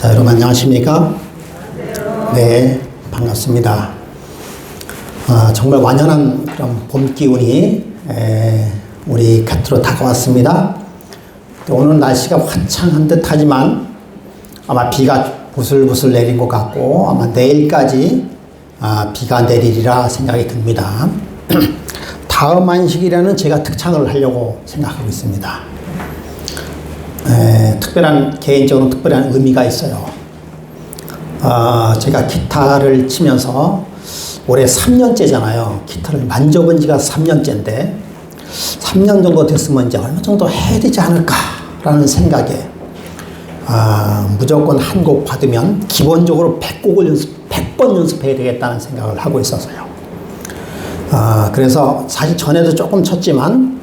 자, 여러분 안녕하십니까? 네, 반갑습니다. 정말 완연한 그런 봄 기운이 우리 곁으로 다가왔습니다. 오늘 날씨가 화창한 듯 하지만 아마 비가 부슬부슬 내린 것 같고 아마 내일까지 비가 내리리라 생각이 듭니다. 다음 안식일에는 제가 특창을 하려고 생각하고 있습니다. 개인적으로 특별한 의미가 있어요. 제가 기타를 치면서 올해 3년째잖아요. 기타를 만져본 지가 3년째인데 3년 정도 됐으면 이제 얼마 정도 해야 되지 않을까라는 생각에 무조건 한 곡 받으면 기본적으로 100번 연습해야 되겠다는 생각을 하고 있어서요. 그래서 사실 전에도 조금 쳤지만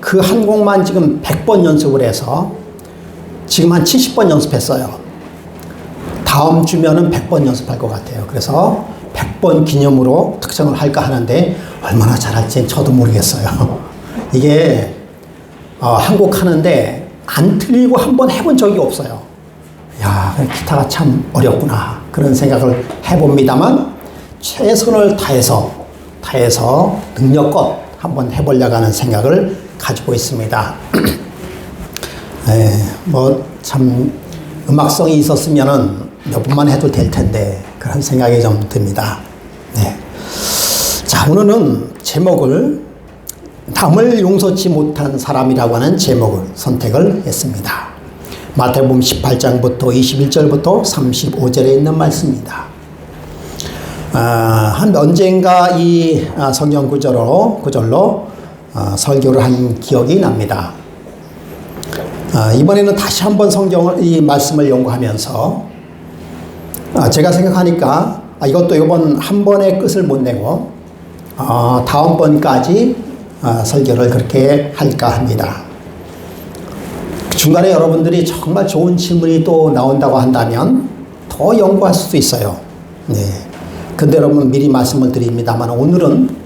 그 한 곡만 지금 100번 연습을 해서 지금 한 70번 연습했어요. 다음 주면은 100번 연습할 것 같아요. 그래서 100번 기념으로 특정을 할까 하는데 얼마나 잘할지는 저도 모르겠어요. 이게 한 곡 하는데 안 틀리고 한번 해본 적이 없어요. 야, 기타가 참 어렵구나 그런 생각을 해봅니다만 최선을 다해서 능력껏 한번 해보려고 하는 생각을 가지고 있습니다. 참 음악성이 있었으면은 몇 번만 해도 될 텐데 그런 생각이 좀 듭니다. 네. 자, 오늘은 제목을 남을 용서치 못한 사람이라고 하는 제목을 선택을 했습니다. 마태복음 18장부터 21절부터 35절에 있는 말씀입니다. 언젠가 이 성경 구절로 설교를 한 기억이 납니다. 이번에는 다시 한번 이 말씀을 연구하면서 제가 생각하니까 이것도 이번 한 번의 끝을 못 내고 다음번까지 설교를 그렇게 할까 합니다. 중간에 여러분들이 정말 좋은 질문이 또 나온다고 한다면 더 연구할 수도 있어요. 네. 근데 여러분 미리 말씀을 드립니다만 오늘은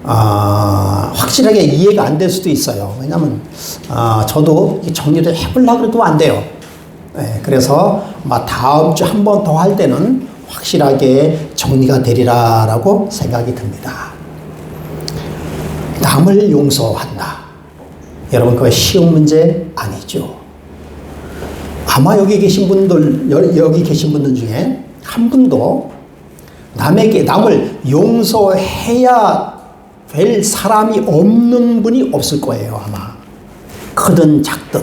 확실하게 이해가 안 될 수도 있어요. 왜냐하면 저도 정리를 해보려고 해도 안 돼요. 네, 그래서 다음 주 한 번 더 할 때는 확실하게 정리가 되리라라고 생각이 듭니다. 남을 용서한다. 여러분 그거 쉬운 문제 아니죠. 아마 여기 계신 분들 중에 한 분도 남을 용서해야 될 사람이 없는 분이 없을 거예요. 아마 크든 작든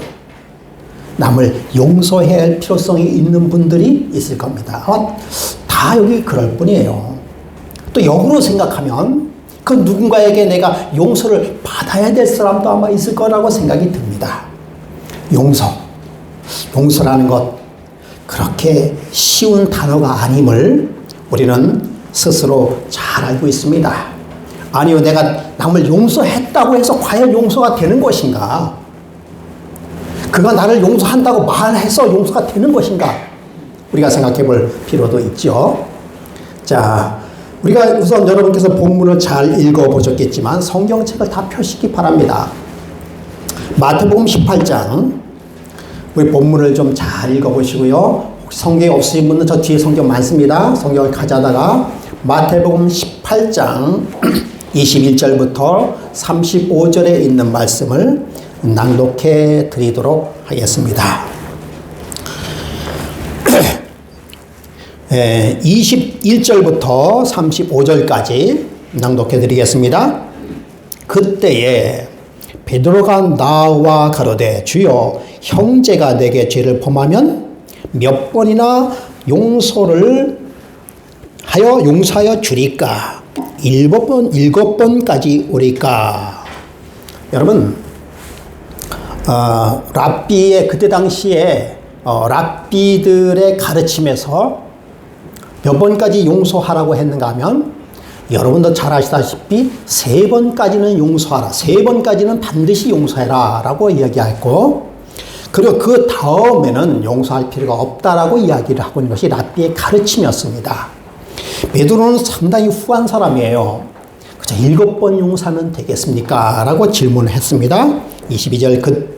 남을 용서해야 할 필요성이 있는 분들이 있을 겁니다. 다 여기 그럴 뿐이에요. 또 역으로 생각하면 그 누군가에게 내가 용서를 받아야 될 사람도 아마 있을 거라고 생각이 듭니다. 용서라는 것 그렇게 쉬운 단어가 아님을 우리는 스스로 잘 알고 있습니다. 아니요, 내가 남을 용서했다고 해서 과연 용서가 되는 것인가? 그가 나를 용서한다고 말해서 용서가 되는 것인가? 우리가 생각해 볼 필요도 있죠. 자, 우리가 우선 여러분께서 본문을 잘 읽어보셨겠지만 성경책을 다 펴시기 바랍니다. 마태복음 18장 우리 본문을 좀 잘 읽어보시고요. 혹시 성경이 없으신 분은 저 뒤에 성경 많습니다. 성경을 가져다가 마태복음 18장 21절부터 35절에 있는 말씀을 낭독해 드리도록 하겠습니다. 21절부터 35절까지 낭독해 드리겠습니다. 그때에 베드로가 나와 가로되 주여 형제가 내게 죄를 범하면 몇 번이나 용서하여 주리까? 7번까지 오리까? 여러분, 랍비의 그때 당시에 랍비들의 가르침에서 몇 번까지 용서하라고 했는가 하면 여러분도 잘 아시다시피 3번까지는 용서하라, 3번까지는 반드시 용서해라 라고 이야기했고, 그리고 그 다음에는 용서할 필요가 없다라고 이야기를 하고 있는 것이 랍비의 가르침이었습니다. 베드로는 상당히 후한 사람이에요. 그저 7번 용서하면 되겠습니까? 라고 질문을 했습니다. 22절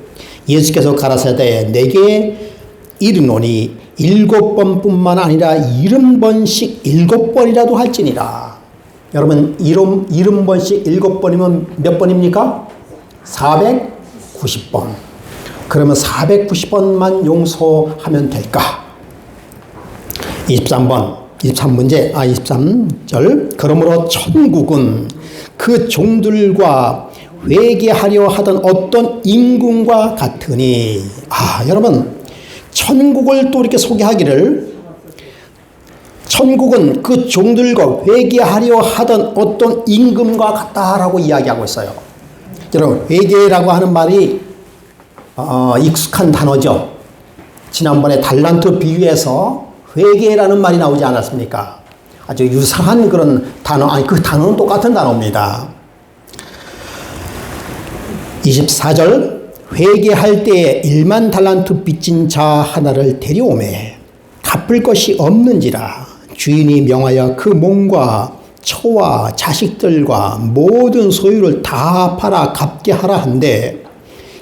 예수께서 가라사대 내게 이르노니 7번뿐만 아니라 70번씩 7번이라도 할지니라. 여러분 70번씩 7번이면 몇 번입니까? 490번. 그러면 490번만 용서하면 될까? 23절. 그러므로 천국은 그 종들과 회개하려 하던 어떤 임금과 같으니. 여러분 천국을 또 이렇게 소개하기를, 천국은 그 종들과 회개하려 하던 어떤 임금과 같다라고 이야기하고 있어요. 여러분 회개라고 하는 말이 익숙한 단어죠. 지난번에 달란트 비유에서 회개라는 말이 나오지 않았습니까? 아주 유사한 그런 단어, 그 단어는 똑같은 단어입니다. 24절. 회개할 때에 1만 달란트 빚진 자 하나를 데려오매 갚을 것이 없는지라 주인이 명하여 그 몸과 처와 자식들과 모든 소유를 다 팔아 갚게 하라 한데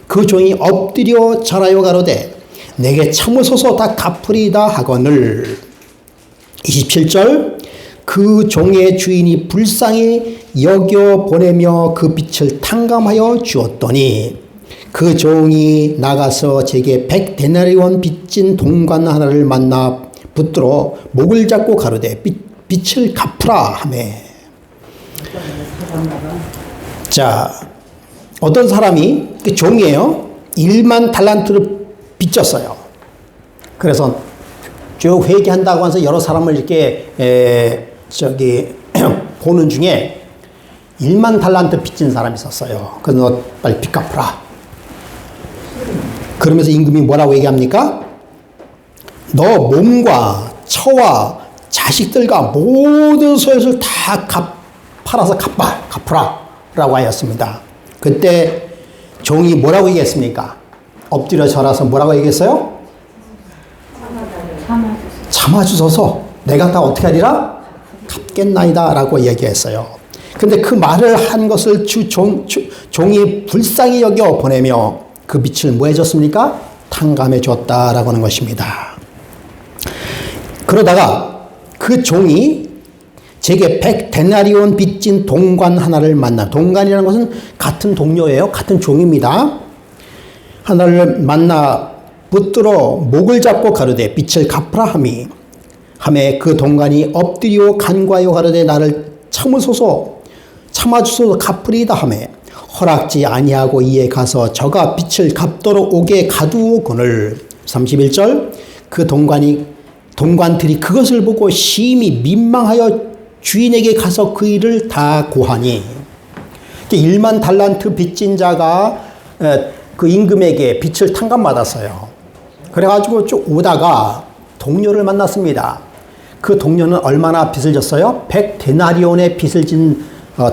그 종이 엎드려 절하여 가로되 내게 참으소서 다 갚으리다 하거늘. 27절. 그 종의 주인이 불쌍히 여겨 보내며 그 빚을 탕감하여 주었더니 그 종이 나가서 제게 100데나리온 빚진 동관 하나를 만나 붙들어 목을 잡고 가로되 빚을 갚으라 하매. 자, 어떤 사람이, 그 종이에요, 1만 달란트를 빚졌어요. 그래서 쭉 회개한다고 해서 여러 사람을 이렇게 보는 중에 1만 달란트 빚진 사람이 있었어요. 그래서 너 빨리 빚 갚으라. 그러면서 임금이 뭐라고 얘기합니까? 너 몸과 처와 자식들과 모든 소유를 다 팔아서 갚으라 라고 하였습니다. 그때 종이 뭐라고 얘기했습니까? 엎드려 절하서 뭐라고 얘기했어요? 참아주소서. 내가 다 어떻게 하리라? 갚겠나이다 라고 얘기했어요. 근데 그 말을 한 것을 종이 불쌍히 여겨 보내며 그 빚을 뭐 해줬습니까? 탕감해 줬다라고 하는 것입니다. 그러다가 그 종이 제게 100데나리온 빚진 동관 하나를 만나, 동관이라는 것은 같은 동료예요. 같은 종입니다. 하나를 만나 붙들어 목을 잡고 가로되 빚을 갚으라 하매 그 동관이 엎드려 간과하여 가로되 나를 참아주소서 갚으리다 하매 허락지 아니하고 이에 가서 저가 빚을 갚도록 오게 가두오거늘. 31절. 그 동관들이 그것을 보고 심히 민망하여 주인에게 가서 그 일을 다 고하니. 1만 달란트 빚진 자가 그 임금에게 빚을 탕감받았어요. 그래가지고 쭉 오다가 동료를 만났습니다. 그 동료는 얼마나 빚을 졌어요? 100데나리온의 빚을 진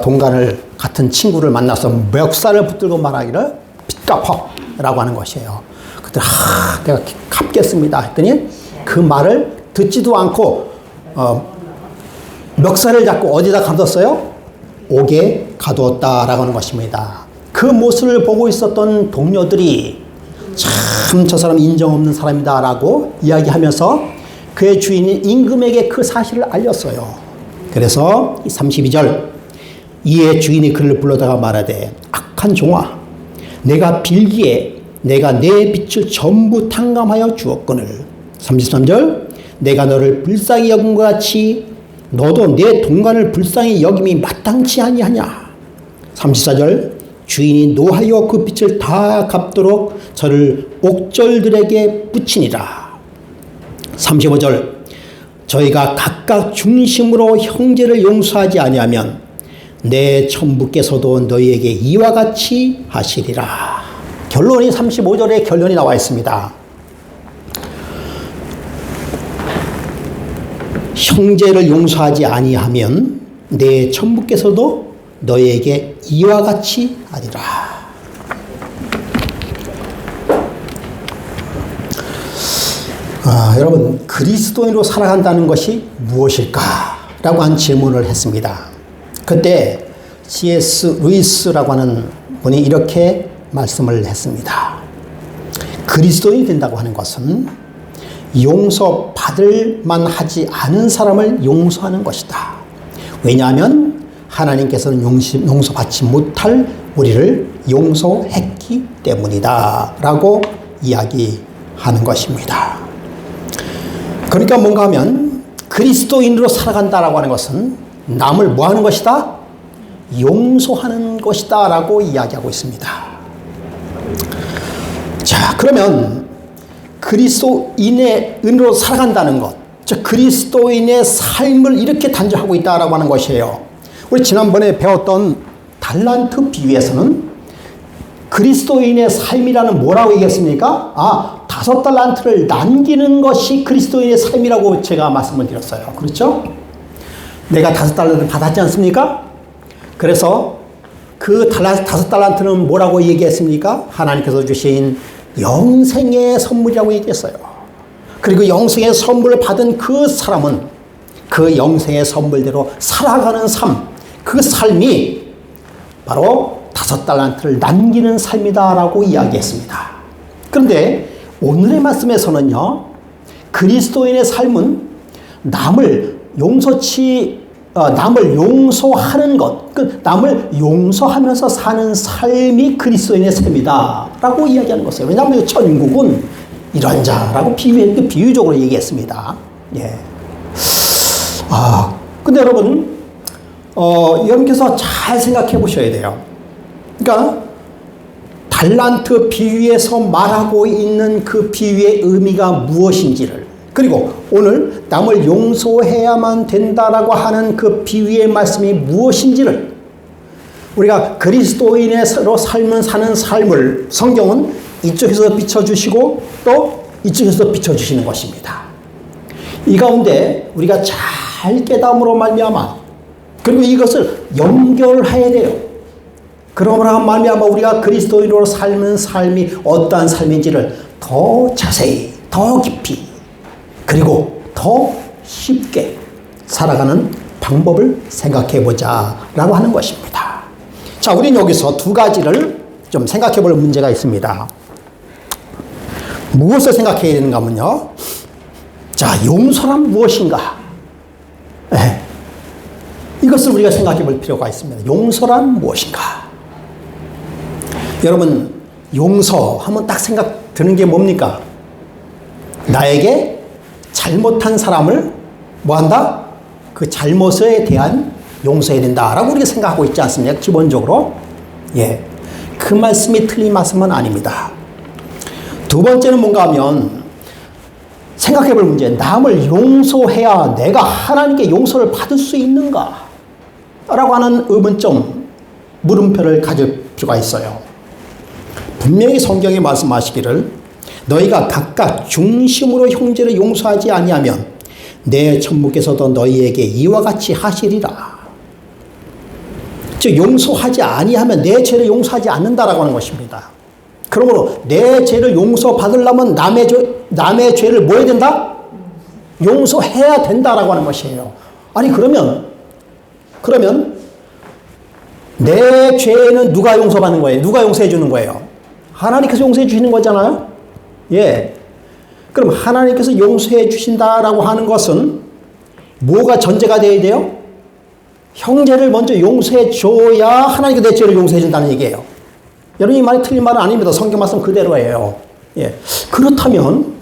동관을, 같은 친구를 만나서 멱살을 붙들고 말하기를 빚 갚어 라고 하는 것이에요. 그때 내가 갚겠습니다 했더니 그 말을 듣지도 않고 멱살을 잡고 어디다 가뒀어요? 옥에 가두었다라고 하는 것입니다. 그 모습을 보고 있었던 동료들이 참 저 사람 인정 없는 사람이다라고 이야기하면서 그의 주인인 임금에게 그 사실을 알렸어요. 그래서 32절. 이에 주인이 그를 불러다가 말하되 악한 종아, 내가 빌기에 내가 내 빚을 전부 탕감하여 주었거늘. 33절. 내가 너를 불쌍히 여긴 것 같이 너도 내 동관을 불쌍히 여김이 마땅치 아니하냐. 34절. 주인이 노하여 그 빚을 다 갚도록 저를 옥졸들에게 붙이니라. 35절. 저희가 각각 중심으로 형제를 용서하지 아니하면 내 천부께서도 너희에게 이와 같이 하시리라. 결론이 35절에 결론이 나와 있습니다. 형제를 용서하지 아니하면 내 천부께서도 너희에게 이와 같이 하리라. 여러분, 그리스도인으로 살아간다는 것이 무엇일까? 라고 한 질문을 했습니다. 그때 C.S. 루이스라고 하는 분이 이렇게 말씀을 했습니다. 그리스도인이 된다고 하는 것은 용서받을 만하지 않은 사람을 용서하는 것이다. 왜냐하면 하나님께서는 용서받지 못할 우리를 용서했기 때문이다 라고 이야기하는 것입니다. 그러니까 뭔가 하면 그리스도인으로 살아간다라고 하는 것은 남을 뭐 하는 것이다? 용서하는 것이다 라고 이야기하고 있습니다. 자, 그러면 그리스도인으로 살아간다는 것, 즉 그리스도인의 삶을 이렇게 단정하고 있다라고 하는 것이에요. 우리 지난번에 배웠던 달란트 비유에서는 그리스도인의 삶이라는 뭐라고 얘기했습니까? 5달란트를 남기는 것이 그리스도인의 삶이라고 제가 말씀을 드렸어요. 그렇죠? 내가 5달란트를 받았지 않습니까? 그래서 그 5달란트는 뭐라고 얘기했습니까? 하나님께서 주신 영생의 선물이라고 얘기했어요. 그리고 영생의 선물을 받은 그 사람은 그 영생의 선물대로 살아가는 삶, 그 삶이 바로 5달란트를 남기는 삶이다라고 이야기했습니다. 그런데 오늘의 말씀에서는요, 그리스도인의 삶은 남을 용서하는 것, 남을 용서하면서 사는 삶이 그리스도인의 삶이다 라고 이야기하는 것이에요. 왜냐하면 천국은 이런 자라고 비유적으로 얘기했습니다. 예. 근데 여러분, 여러분께서 잘 생각해 보셔야 돼요. 그러니까 달란트 비유에서 말하고 있는 그 비유의 의미가 무엇인지를, 그리고 오늘 남을 용서해야만 된다라고 하는 그 비유의 말씀이 무엇인지를 우리가 그리스도인으로 사는 삶을 성경은 이쪽에서 비춰주시고 또 이쪽에서 비춰주시는 것입니다. 이 가운데 우리가 잘 깨달음으로 말미암아, 그리고 이것을 연결해야 돼요. 그러므로 말미암아 우리가 그리스도인으로 삶은 삶이 어떠한 삶인지를 더 자세히, 더 깊이, 그리고 더 쉽게 살아가는 방법을 생각해 보자 라고 하는 것입니다. 자, 우리는 여기서 두 가지를 좀 생각해 볼 문제가 있습니다. 무엇을 생각해야 되는가 하면요, 자, 용서란 무엇인가? 네. 이것을 우리가 생각해 볼 필요가 있습니다. 용서란 무엇인가? 여러분, 용서하면 딱 생각 드는 게 뭡니까? 나에게 잘못한 사람을 뭐 한다? 그 잘못에 대한 용서해야 된다라고 우리가 생각하고 있지 않습니까? 기본적으로. 예. 그 말씀이 틀린 말씀은 아닙니다. 두 번째는 뭔가 하면 생각해 볼 문제, 남을 용서해야 내가 하나님께 용서를 받을 수 있는가? 라고 하는 의문점, 물음표를 가질 필요가 있어요. 분명히 성경이 말씀하시기를 너희가 각각 중심으로 형제를 용서하지 아니하면 내 천부께서도 너희에게 이와 같이 하시리라. 즉 용서하지 아니하면 내 죄를 용서하지 않는다라고 하는 것입니다. 그러므로 내 죄를 용서받으려면 남의 죄를 뭐 해야 된다? 용서해야 된다라고 하는 것이에요. 아니 그러면 내 죄는 누가 용서받는 거예요? 누가 용서해 주는 거예요? 하나님께서 용서해 주시는 거잖아요. 예. 그럼 하나님께서 용서해 주신다라고 하는 것은 뭐가 전제가 되어야 돼요? 형제를 먼저 용서해 줘야 하나님께서 내 죄를 용서해 준다는 얘기예요. 여러분, 이 말이 틀린 말은 아닙니다. 성경 말씀 그대로예요. 예. 그렇다면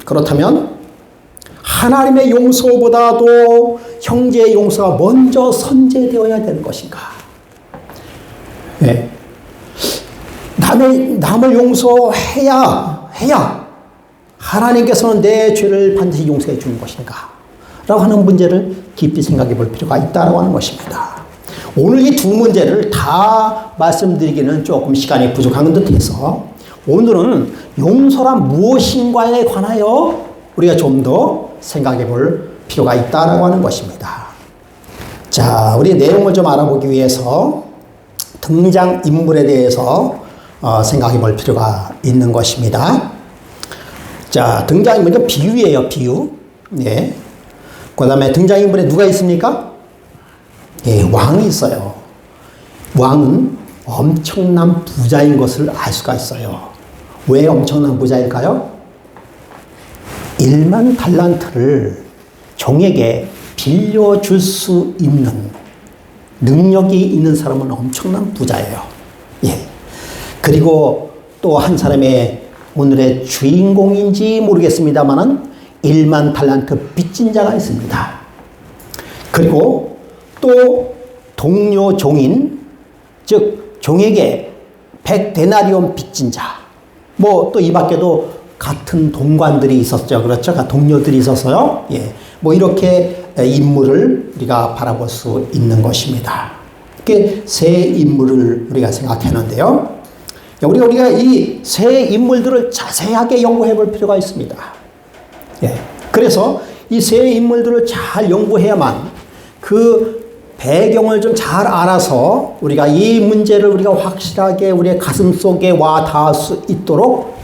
하나님의 용서보다도 형제의 용서가 먼저 선제되어야 되는 것인가? 예. 남을 용서해야 하나님께서는 내 죄를 반드시 용서해 주는 것인가? 라고 하는 문제를 깊이 생각해 볼 필요가 있다고 하는 것입니다. 오늘 이 두 문제를 다 말씀드리기는 조금 시간이 부족한 듯해서 오늘은 용서란 무엇인가에 관하여 우리가 좀 더 생각해 볼 필요가 있다고 하는 것입니다. 자, 우리 내용을 좀 알아보기 위해서 등장인물에 대해서 생각해 볼 필요가 있는 것입니다. 자, 등장인물은 비유예요, 비유. 예. 그 다음에 등장인물에 누가 있습니까? 예, 왕이 있어요. 왕은 엄청난 부자인 것을 알 수가 있어요. 왜 엄청난 부자일까요? 1만 달란트를 종에게 빌려줄 수 있는 능력이 있는 사람은 엄청난 부자예요. 예. 그리고 또 한 사람의 오늘의 주인공인지 모르겠습니다만은 1만 달란트 빚진 자가 있습니다. 그리고 또 동료 종인, 즉 종에게 100데나리온 빚진 자, 뭐 또 이 밖에도 같은 동관들이 있었죠. 그렇죠? 동료들이 있었어요. 예. 뭐 이렇게 인물을 우리가 바라볼 수 있는 것입니다. 이렇게 세 인물을 우리가 생각했는데요. 우리가 이 세 인물들을 자세하게 연구해 볼 필요가 있습니다. 예. 그래서 이 세 인물들을 잘 연구해야만 그 배경을 좀 잘 알아서 우리가 이 문제를 우리가 확실하게 우리의 가슴 속에 와 닿을 수 있도록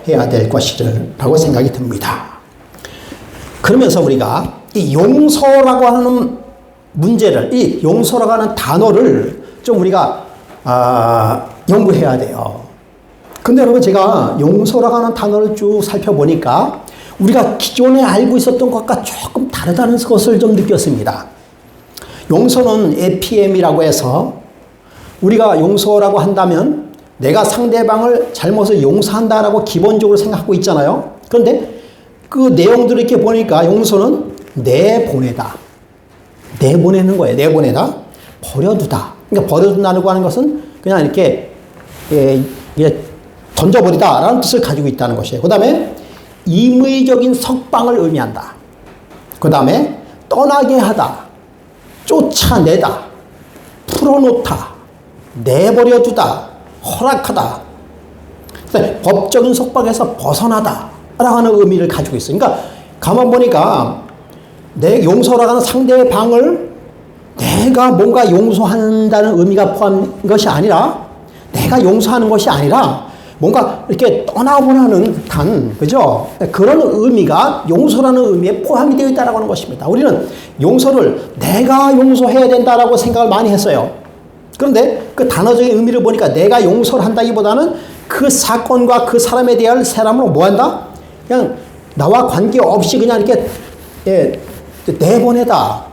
해야 될 것이라고 생각이 듭니다. 그러면서 우리가 이 용서라고 하는 문제를, 이 용서라고 하는 단어를 좀 우리가 연구해야 돼요. 근데 여러분, 제가 용서라고 하는 단어를 쭉 살펴보니까 우리가 기존에 알고 있었던 것과 조금 다르다는 것을 좀 느꼈습니다. 용서는 APM이라고 해서 우리가 용서라고 한다면 내가 상대방을 잘못을 용서한다라고 기본적으로 생각하고 있잖아요. 그런데 그 내용들을 이렇게 보니까 용서는 내보내다. 내보내는 거예요. 내보내다. 버려두다. 그러니까 버려둔다고 하는 것은 그냥 이렇게 던져버리다 라는 뜻을 가지고 있다는 것이에요. 그 다음에 임의적인 석방을 의미한다. 그 다음에 떠나게 하다. 쫓아내다. 풀어놓다. 내버려두다. 허락하다. 법적인 속박에서 벗어나다 라고 하는 의미를 가지고 있어요. 그러니까 가만 보니까 내 용서라고 하는 상대방을 내가 뭔가 용서한다는 의미가 포함한 것이 아니라, 내가 용서하는 것이 아니라 뭔가 이렇게 떠나보라는 듯한, 그죠? 그런 의미가 용서라는 의미에 포함이 되어 있다는 하는 것입니다. 우리는 용서를 내가 용서해야 된다라고 생각을 많이 했어요. 그런데 그 단어적인 의미를 보니까 내가 용서를 한다기보다는 그 사건과 그 사람에 대한 사람으로 뭐 한다? 그냥 나와 관계없이 그냥 이렇게 내보내다,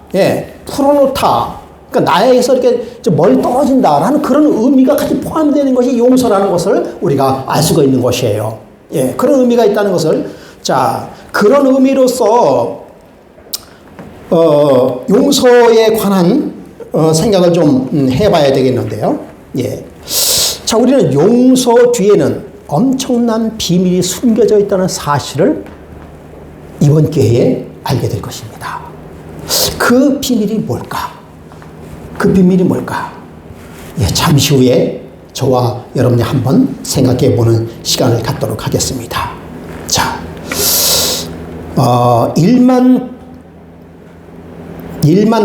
풀어놓다. 그러니까 나에게서 이렇게 멀리 떨어진다라는 그런 의미가 같이 포함되는 것이 용서라는 것을 우리가 알 수가 있는 것이에요. 예, 그런 의미가 있다는 것을, 자, 그런 의미로서 용서에 관한 생각을 좀 해봐야 되겠는데요. 예, 자, 우리는 용서 뒤에는 엄청난 비밀이 숨겨져 있다는 사실을 이번 기회에 알게 될 것입니다. 그 비밀이 뭘까? 그 비밀이 뭘까? 예, 잠시 후에 저와 여러분이 한번 생각해 보는 시간을 갖도록 하겠습니다. 자, 1만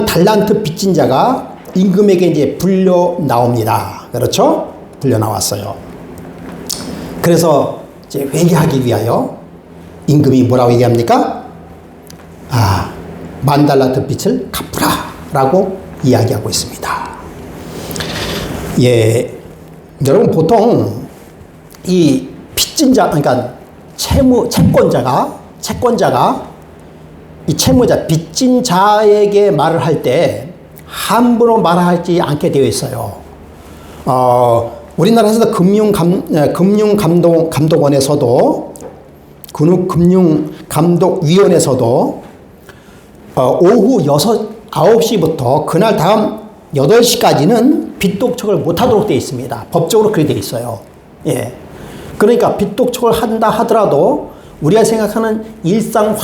달란트 빚진 자가 임금에게 이제 불려 나옵니다. 그렇죠? 불려 나왔어요. 그래서 이제 회개하기 위하여 임금이 뭐라고 얘기합니까? 10,000달란트 빚을 갚으라라고 이야기하고 있습니다. 예, 여러분, 보통 이 빚진 자, 그러니까 채권자가 이 채무자, 빚진 자에게 말을 할 때 함부로 말하지 않게 되어 있어요. 우리나라에서도 금융감독원에서도, 금융감독위원회에서도 오후 9시부터 그날 다음 8시까지는 빚독촉을 못하도록 되어 있습니다. 법적으로 그렇게 되어 있어요. 예. 그러니까 빚독촉을 한다 하더라도 우리가 생각하는 일상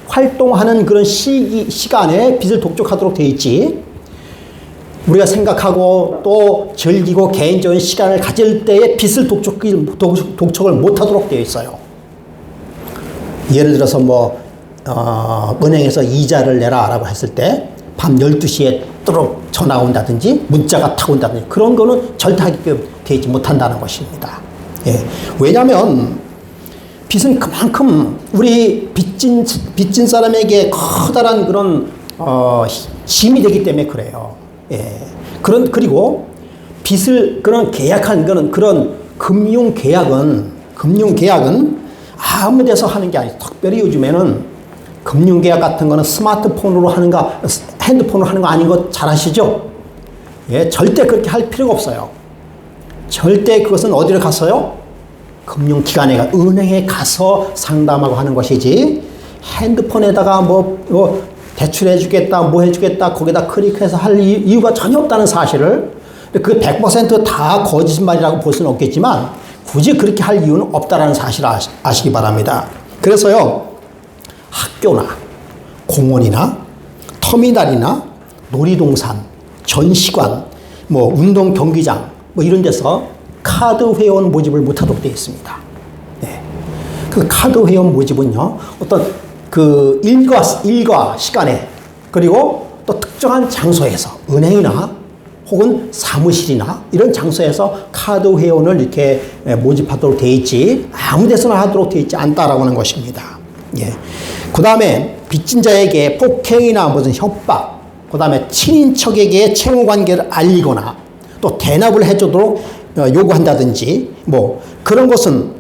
활동하는 그런 시간에 빚을 독촉하도록 되어 있지, 우리가 생각하고 또 즐기고 개인적인 시간을 가질 때에 빚을 독촉을 못하도록 되어 있어요. 예를 들어서 은행에서 이자를 내라라고 했을 때 밤 12시에 뚜룩 전화가 온다든지 문자가 타고 온다든지 그런 거는 절대 하게 되지 못한다는 것입니다. 예. 왜냐하면 빚은 그만큼 우리 빚진 사람에게 커다란 그런 힘이 되기 때문에 그래요. 예. 그리고 빚을 그런 계약한 그런 금융 계약은 아무 데서 하는 게 아니에요. 특별히 요즘에는 금융계약 같은 거는 스마트폰으로 하는가, 핸드폰으로 하는 거 아닌 거 잘 아시죠? 예, 절대 그렇게 할 필요가 없어요. 절대 그것은 어디를 갔어요? 금융기관에 은행에 가서 상담하고 하는 것이지, 핸드폰에다가 뭐 대출해 주겠다, 뭐 해주겠다, 거기다 클릭해서 할 이유가 전혀 없다는 사실을, 그 100%다 거짓말이라고 볼 수는 없겠지만 굳이 그렇게 할 이유는 없다는 사실을 아시기 바랍니다. 그래서요, 학교나 공원이나 터미널이나 놀이동산, 전시관, 뭐 운동 경기장 뭐 이런 데서 카드 회원 모집을 못하도록 되어 있습니다. 네. 그 카드 회원 모집은요, 어떤 그 일과 시간에, 그리고 또 특정한 장소에서, 은행이나 혹은 사무실이나 이런 장소에서 카드 회원을 이렇게 모집하도록 되어 있지, 아무 데서나 하도록 되어 있지 않다라고 하는 것입니다. 예. 그 다음에 빚진 자에게 폭행이나 무슨 협박, 그 다음에 친인척에게 채무 관계를 알리거나 또 대납을 해주도록 요구한다든지 뭐 그런 것은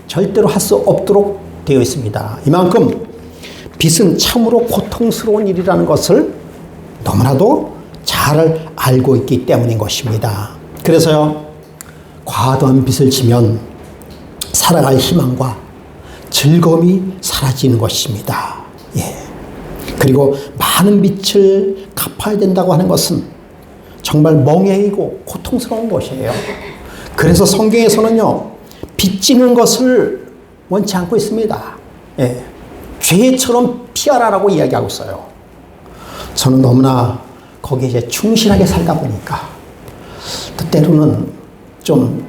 절대로 할 수 없도록 되어 있습니다. 이만큼 빚은 참으로 고통스러운 일이라는 것을 너무나도 잘 알고 있기 때문인 것입니다. 그래서요, 과도한 빚을 지면 살아갈 희망과 즐거움이 사라지는 것입니다. 예. 그리고 많은 빚을 갚아야 된다고 하는 것은 정말 멍해이고 고통스러운 것이에요. 그래서 성경에서는요, 빚지는 것을 원치 않고 있습니다. 예. 죄처럼 피하라라고 이야기하고 있어요. 저는 너무나 거기에 이제 충실하게 살다 보니까 때로는 좀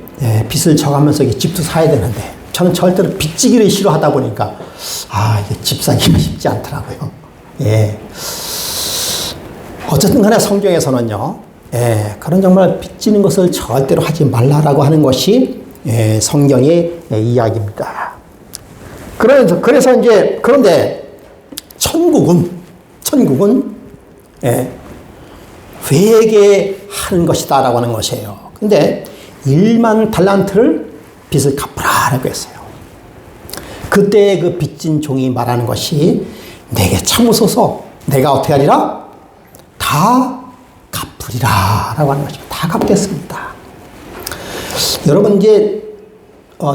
빚을 져가면서 집도 사야 되는데 저는 절대로 빚지기를 싫어하다 보니까 이게 집 사기가 쉽지 않더라고요. 예. 어쨌든 간에 성경에서는요, 그런 정말 빚지는 것을 절대로 하지 말라라고 하는 것이 성경의 이야기입니다. 그래서 이제, 그런데 천국은 회개하는 것이다라고 하는 것이에요. 근데 1만 달란트를 빚을 갚으라라고 했어요. 그때 그 빚진 종이 말하는 것이, 내게 참으소서 내가 어떻게 하리라? 다 갚으리라 라고 하는 것입니다. 다 갚겠습니다. 여러분, 이제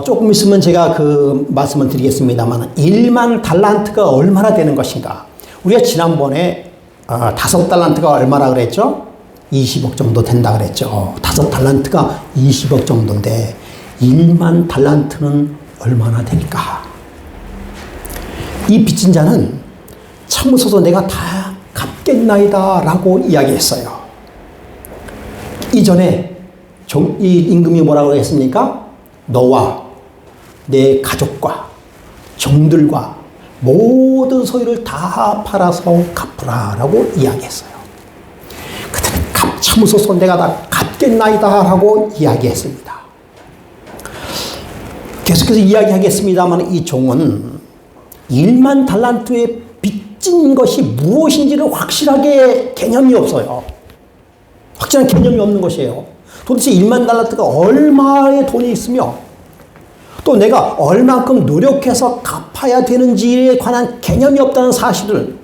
조금 있으면 제가 그 말씀을 드리겠습니다만 1만 달란트가 얼마나 되는 것인가. 우리가 지난번에 5달란트가 얼마나 그랬죠? 20억 정도 된다 그랬죠. 5달란트가 20억 정도인데 1만 달란트는 얼마나 될까? 이 빚진 자는 참으소서 내가 다 갚겠나이다 라고 이야기했어요. 이전에 이 임금이 뭐라고 했습니까? 너와 내 가족과 종들과 모든 소유를 다 팔아서 갚으라 라고 이야기했어요. 그때는 참으소서 내가 다 갚겠나이다 라고 이야기했습니다. 계속해서 이야기하겠습니다만 이 종은 1만 달란트의 빚진 것이 무엇인지를 확실하게 개념이 없어요. 확실한 개념이 없는 것이에요. 도대체 1만 달란트가 얼마의 돈이 있으며 또 내가 얼만큼 노력해서 갚아야 되는지에 관한 개념이 없다는 사실을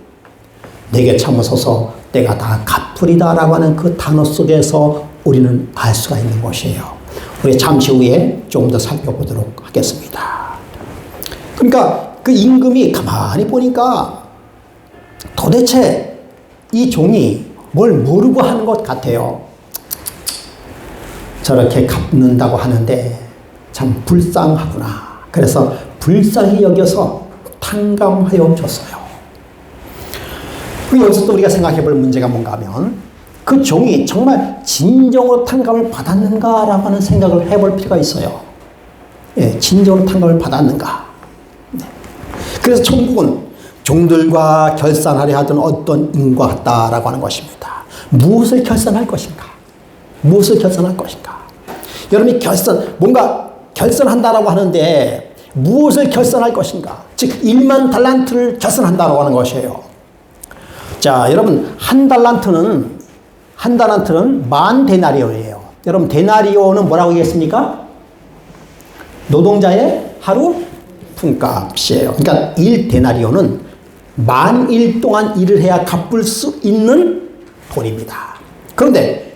내게 참으소서 내가 다 갚으리다 라고 하는 그 단어 속에서 우리는 알 수가 있는 것이에요. 우리 잠시 후에 조금 더 살펴보도록 하겠습니다. 그러니까 그 임금이 가만히 보니까 도대체 이 종이 뭘 모르고 하는 것 같아요. 저렇게 갚는다고 하는데 참 불쌍하구나. 그래서 불쌍히 여겨서 탕감하여 줬어요. 여기서 또 우리가 생각해 볼 문제가 뭔가 하면 그 종이 정말 진정으로 탕감을 받았는가라고 하는 생각을 해볼 필요가 있어요. 예, 진정으로 탕감을 받았는가. 네. 그래서 천국은 종들과 결산하려 하던 어떤 인과 같다라고 하는 것입니다. 무엇을 결산할 것인가? 무엇을 결산할 것인가? 여러분이 뭔가 결산한다라고 하는데 무엇을 결산할 것인가? 즉 1만 달란트를 결산한다라고 하는 것이에요. 자, 여러분 한 달란트는 10,000데나리온이에요. 여러분 데나리온은 뭐라고 얘기했습니까? 노동자의 하루 품값이에요. 그러니까 1데나리온은 만일 동안 일을 해야 갚을 수 있는 돈입니다. 그런데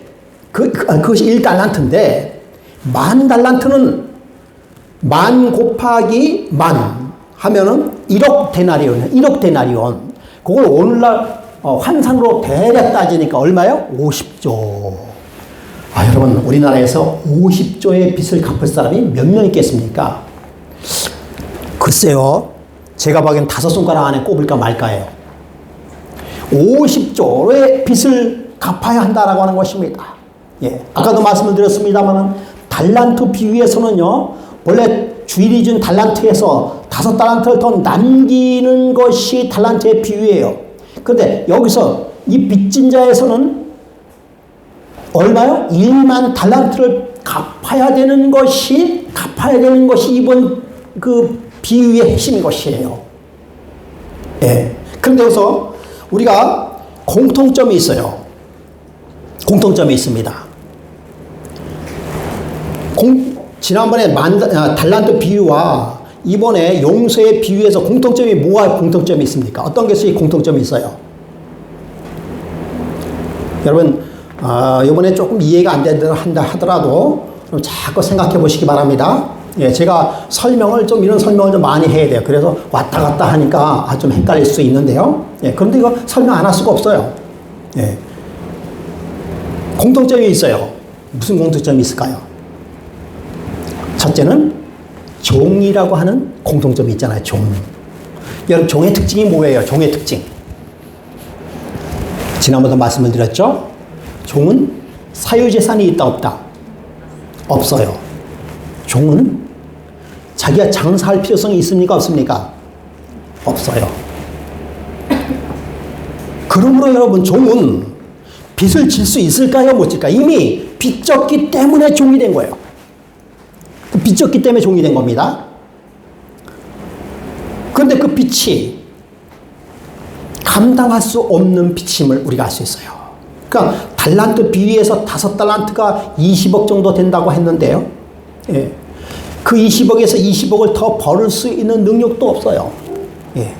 그것이 1달란트인데 만 달란트는 만 곱하기 만 하면은 1억 데나리온, 1억 데나리온. 그걸 오늘날 환산으로 대략 따지니까 얼마요? 50조. 아, 여러분, 우리나라에서 50조의 빚을 갚을 사람이 몇 명 있겠습니까? 글쎄요, 제가 보기엔 5손가락 안에 꼽을까 말까예요. 50조의 빚을 갚아야 한다라고 하는 것입니다. 예, 아까도 말씀을 드렸습니다만 달란트 비유에서는요, 원래 주인이 준 달란트에서 5달란트를 더 남기는 것이 달란트의 비유예요. 그런데 여기서 이 빚진 자에서는 얼마요? 1만 달란트를 갚아야 되는 것이 이번 그 비유의 핵심인 것이에요. 예. 그런데 여기서 우리가 공통점이 있어요. 공통점이 있습니다. 지난번에 달란트 비유와 이번에 용서의 비유에서 뭐가 공통점이 있습니까? 어떤 것이 공통점이 있어요? 여러분, 이번에 조금 이해가 안 된다 하더라도 좀 자꾸 생각해 보시기 바랍니다. 예, 제가 이런 설명을 좀 많이 해야 돼요. 그래서 왔다 갔다 하니까 좀 헷갈릴 수 있는데요. 예, 그런데 이거 설명 안 할 수가 없어요. 예. 공통점이 있어요. 무슨 공통점이 있을까요? 첫째는 종이라고 하는 공통점이 있잖아요. 종. 여러분, 종의 특징이 뭐예요? 종의 특징. 지난번에 말씀을 드렸죠? 종은 사유재산이 있다 없다? 없어요. 종은 자기가 장사할 필요성이 있습니까? 없습니까? 없어요. 그러므로 여러분, 종은 빚을 질 수 있을까요? 못 질까요? 이미 빚졌기 때문에 종이 된 거예요. 빚졌기 때문에 종이 된 겁니다. 그런데 그 빚이 감당할 수 없는 빚임을 우리가 알 수 있어요. 그러니까 달란트 비유에서 5달란트가 20억 정도 된다고 했는데요. 예. 그 20억에서 20억을 더 벌을 수 있는 능력도 없어요. 예.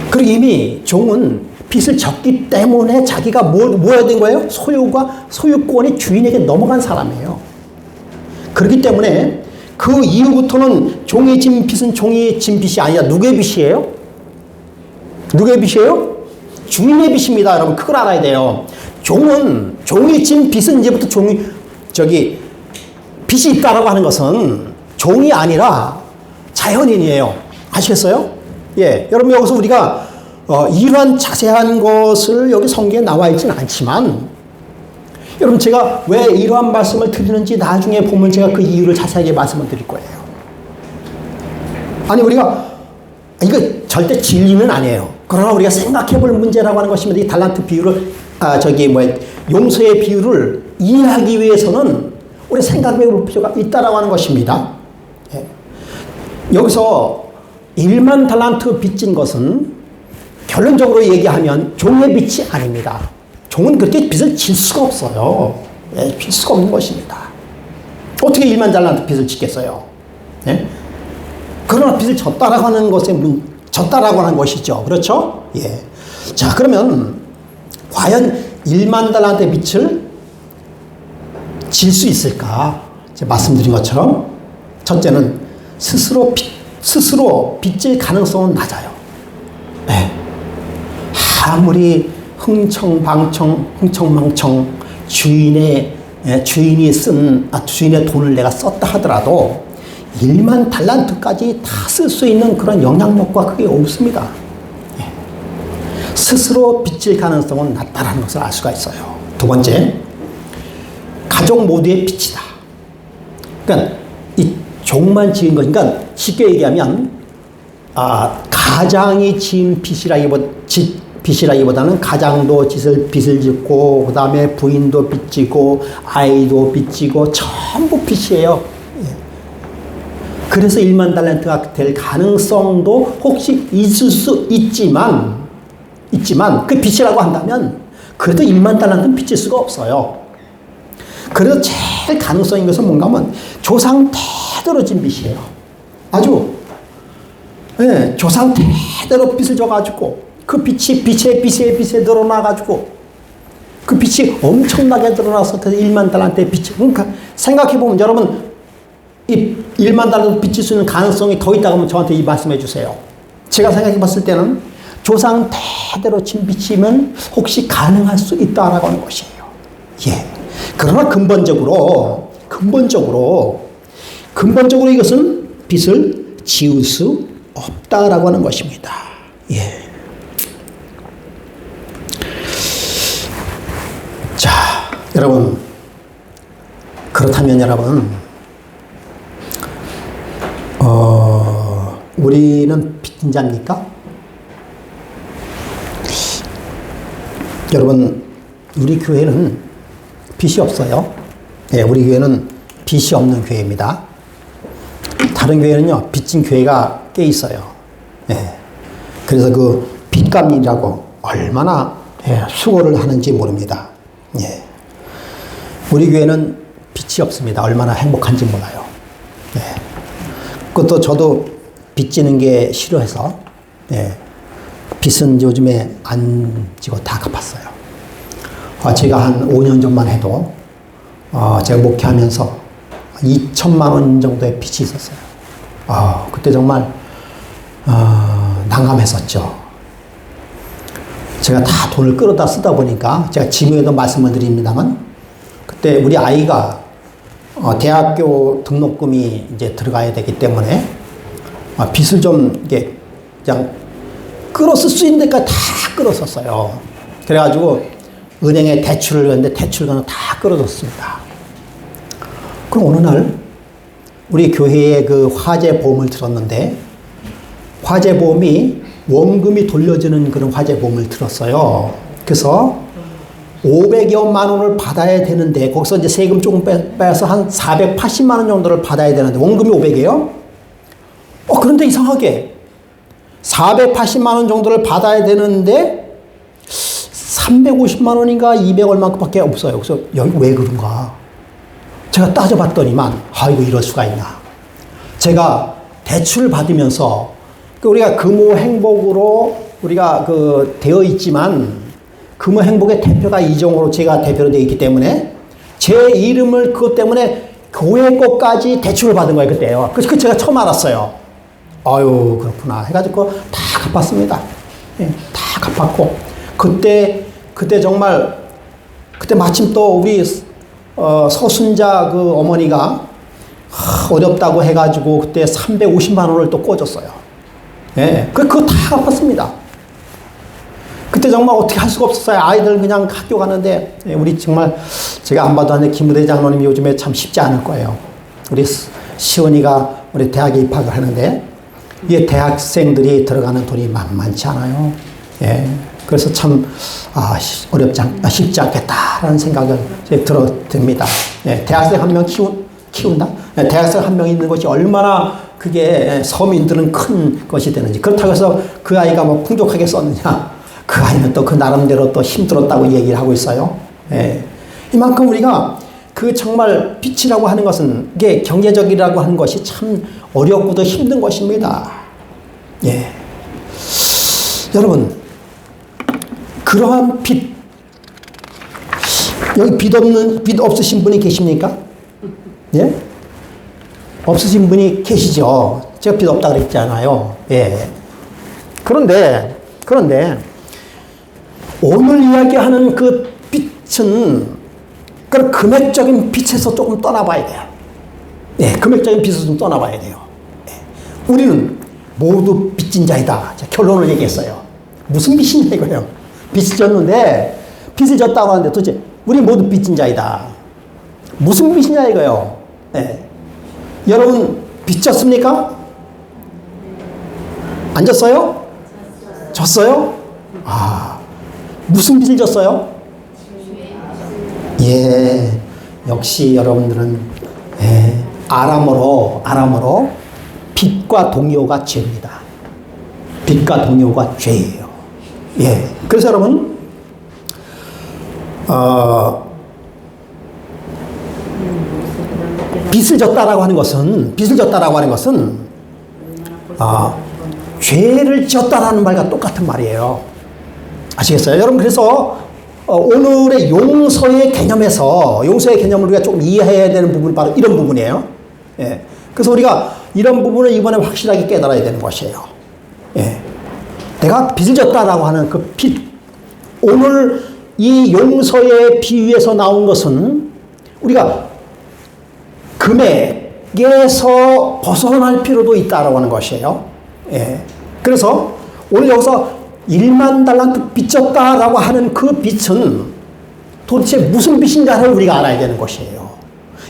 그리고 이미 종은 빚을 졌기 때문에 자기가 뭐야 된 거예요? 소유권이 주인에게 넘어간 사람이에요. 그렇기 때문에 그 이후부터는 종이 진 빚은 종이 진 빚이 아니라 누구의 빚이에요? 누구의 빚이에요? 주인의 빚입니다. 여러분, 그걸 알아야 돼요. 종이 진 빚은 이제부터 빚이 있다라고 하는 것은 종이 아니라 자연인이에요. 아시겠어요? 예. 여러분, 여기서 우리가 이러한 자세한 것을 여기 성경에 나와 있지는 않지만, 여러분, 제가 왜 이러한 말씀을 드리는지 나중에 보면 제가 그 이유를 자세하게 말씀을 드릴 거예요. 아니, 이거 절대 진리는 아니에요. 그러나 우리가 생각해 볼 문제라고 하는 것입니다. 이 달란트 비유를, 용서의 비유를 이해하기 위해서는 우리 생각해 볼 필요가 있다라고 하는 것입니다. 예. 여기서 1만 달란트 빚진 것은 결론적으로 얘기하면 종의 빚이 아닙니다. 종은 그렇게 빚을 질 수가 없어요. 예, 질 수가 없는 것입니다. 어떻게 1만 달란트 빚을 짓겠어요? 예? 그러나 빚을 졌다라고 하는 졌다라고 하는 것이죠. 그렇죠? 예. 자, 그러면 과연 1만 달란트의 빚을 질 수 있을까? 제가 말씀드린 것처럼 첫째는 스스로 빚질 가능성은 낮아요. 예. 아무리 흥청망청 주인의 돈을 내가 썼다 하더라도 1만 달란트까지 다 쓸 수 있는 그런 영향력과 그게 없습니다. 예. 스스로 빚질 가능성은 낮다라는 것을 알 수가 있어요. 두 번째, 가족 모두의 빚이다. 그러니까 이 종만 지은 것, 그러니까 쉽게 얘기하면 가장이 지은 빚이라기보다는 가장도 빚을 짓고, 그 다음에 부인도 빚지고, 아이도 빚지고, 전부 빚이에요. 예. 그래서 1만 달란트가 될 가능성도 혹시 있을 수 있지만 그 빚이라고 한다면 그래도 1만 달란트는 빚질 수가 없어요. 그래서 제일 가능성인 것은 뭔가 하면 조상 대대로 진 빚이에요. 아주 예, 조상 대대로 빛을 줘가지고 그 빛이 빛에 드러나가지고 그 빛이 엄청나게 드러나서 1만 달란트의 빛이, 그러니까 생각해보면 여러분 이 1만 달란트 빛일 수 있는 가능성이 더 있다고 하면 저한테 이 말씀해 주세요. 제가 생각해 봤을 때는 조상 대대로 친 빛이면 혹시 가능할 수 있다라고 하는 것이에요. 예. 그러나 근본적으로 이것은 빛을 지울 수 없다라고 하는 것입니다. 예. 자, 여러분, 그렇다면 여러분, 우리는 빚진 자입니까? 여러분, 우리 교회는 빚이 없어요. 예, 우리 교회는 빚이 없는 교회입니다. 다른 교회는요, 빚진 교회가 꽤 있어요. 예. 그래서 그 빚감이라고 얼마나 수고를 하는지 모릅니다. 예. 우리 교회는 빚이 없습니다. 얼마나 행복한지 몰라요. 예. 그것도 저도 빚지는 게 싫어해서, 예. 빚은 요즘에 안 지고 다 갚았어요. 제가 한 5년 전만 해도, 제가 목회하면서 2천만 원 정도의 빚이 있었어요. 그때 정말, 난감했었죠. 제가 다 돈을 끌어다 쓰다 보니까, 제가 지금에도 말씀을 드립니다만, 그때 우리 아이가, 대학교 등록금이 이제 들어가야 되기 때문에, 빚을 좀, 이게, 그냥, 끌어쓸 수 있는 데까지 다 끌었었어요. 그래가지고, 은행에 대출을 했는데, 대출금은 다 끌어줬습니다. 그럼 어느 날, 우리 교회에 그 화재보험을 들었는데, 화재보험이 원금이 돌려지는 그런 화재보험을 들었어요. 그래서 500여만 원을 받아야 되는데, 거기서 이제 세금 조금 빼서 한 480만 원 정도를 받아야 되는데, 원금이 500이에요? 그런데 이상하게 480만 원 정도를 받아야 되는데, 350만 원인가 200 얼마밖에 없어요. 그래서 여기 왜 그런가? 제가 따져봤더니만, 아이고, 이럴 수가 있나. 제가 대출을 받으면서, 우리가 금호 행복으로 우리가 되어 있지만, 금호 행복의 대표가 이종으로 제가 대표로 되어 있기 때문에, 제 이름을 그것 때문에 교회 것까지 대출을 받은 거예요, 그때요. 그래서 제가 처음 알았어요. 아유, 그렇구나. 해가지고 다 갚았습니다. 예, 다 갚았고, 그때 정말, 그때 마침 또 우리 서순자 그 어머니가 어렵다고 해가지고 그때 350만 원을 또 꿔줬어요. 예, 그거 다 갚았습니다. 그때 정말 어떻게 할 수가 없었어요. 아이들 그냥 학교 가는데, 우리 정말 제가 안 봐도 하는데 김무대 장로님이 요즘에 참 쉽지 않을 거예요. 우리 시원이가 우리 대학에 입학을 하는데, 이 대학생들이 들어가는 돈이 만만치 않아요. 예. 그래서 참, 쉽지 않겠다라는 생각을 듭니다. 예. 대학생 한 명 키운다? 예. 대학생 한 명 있는 것이 얼마나 그게 서민들은 큰 것이 되는지. 그렇다고 해서 그 아이가 뭐 풍족하게 썼느냐? 그 아이는 또 그 나름대로 또 힘들었다고 얘기를 하고 있어요. 예. 이만큼 우리가 그 정말 빚이라고 하는 것은, 이게 경제적이라고 하는 것이 참 어렵고도 힘든 것입니다. 예. 여러분, 그러한 빚, 여기 빚 없으신 분이 계십니까? 예? 없으신 분이 계시죠? 제가 빚 없다 그랬잖아요. 예. 그런데, 오늘 이야기하는 그 빚은 그런 금액적인 빚에서 조금 떠나봐야 돼요. 예, 금액적인 빚에서 좀 떠나봐야 돼요. 예. 우리는 모두 빚진 자이다. 결론을 얘기했어요. 무슨 빚이냐 이거예요. 빚을 졌는데, 빚을 졌다고 하는데 도대체 우리 모두 빚진 자이다. 무슨 빚이냐 이거예요. 예. 여러분 빚 졌습니까? 안 졌어요? 졌어요? 무슨 빚을 졌어요? 예, 역시 여러분들은, 예, 아람어로 빚과 동요가 죄입니다. 빚과 동요가 죄예요. 예, 그래서 여러분, 빚을 졌다라고 하는 것은 죄를 지었다라는 말과 똑같은 말이에요. 아시겠어요? 여러분, 그래서 오늘의 용서의 개념을 우리가 조금 이해해야 되는 부분이 바로 이런 부분이에요. 예. 그래서 우리가 이런 부분을 이번에 확실하게 깨달아야 되는 것이에요. 예. 내가 빚을 졌다라고 하는 그 빚, 오늘 이 용서의 비유에서 나온 것은 우리가 금액에서 벗어날 필요도 있다라고 하는 것이에요. 예. 그래서 오늘 여기서 1만 달란트 빚졌다라고 하는 그 빚은 도대체 무슨 빚인가를 우리가 알아야 되는 것이에요.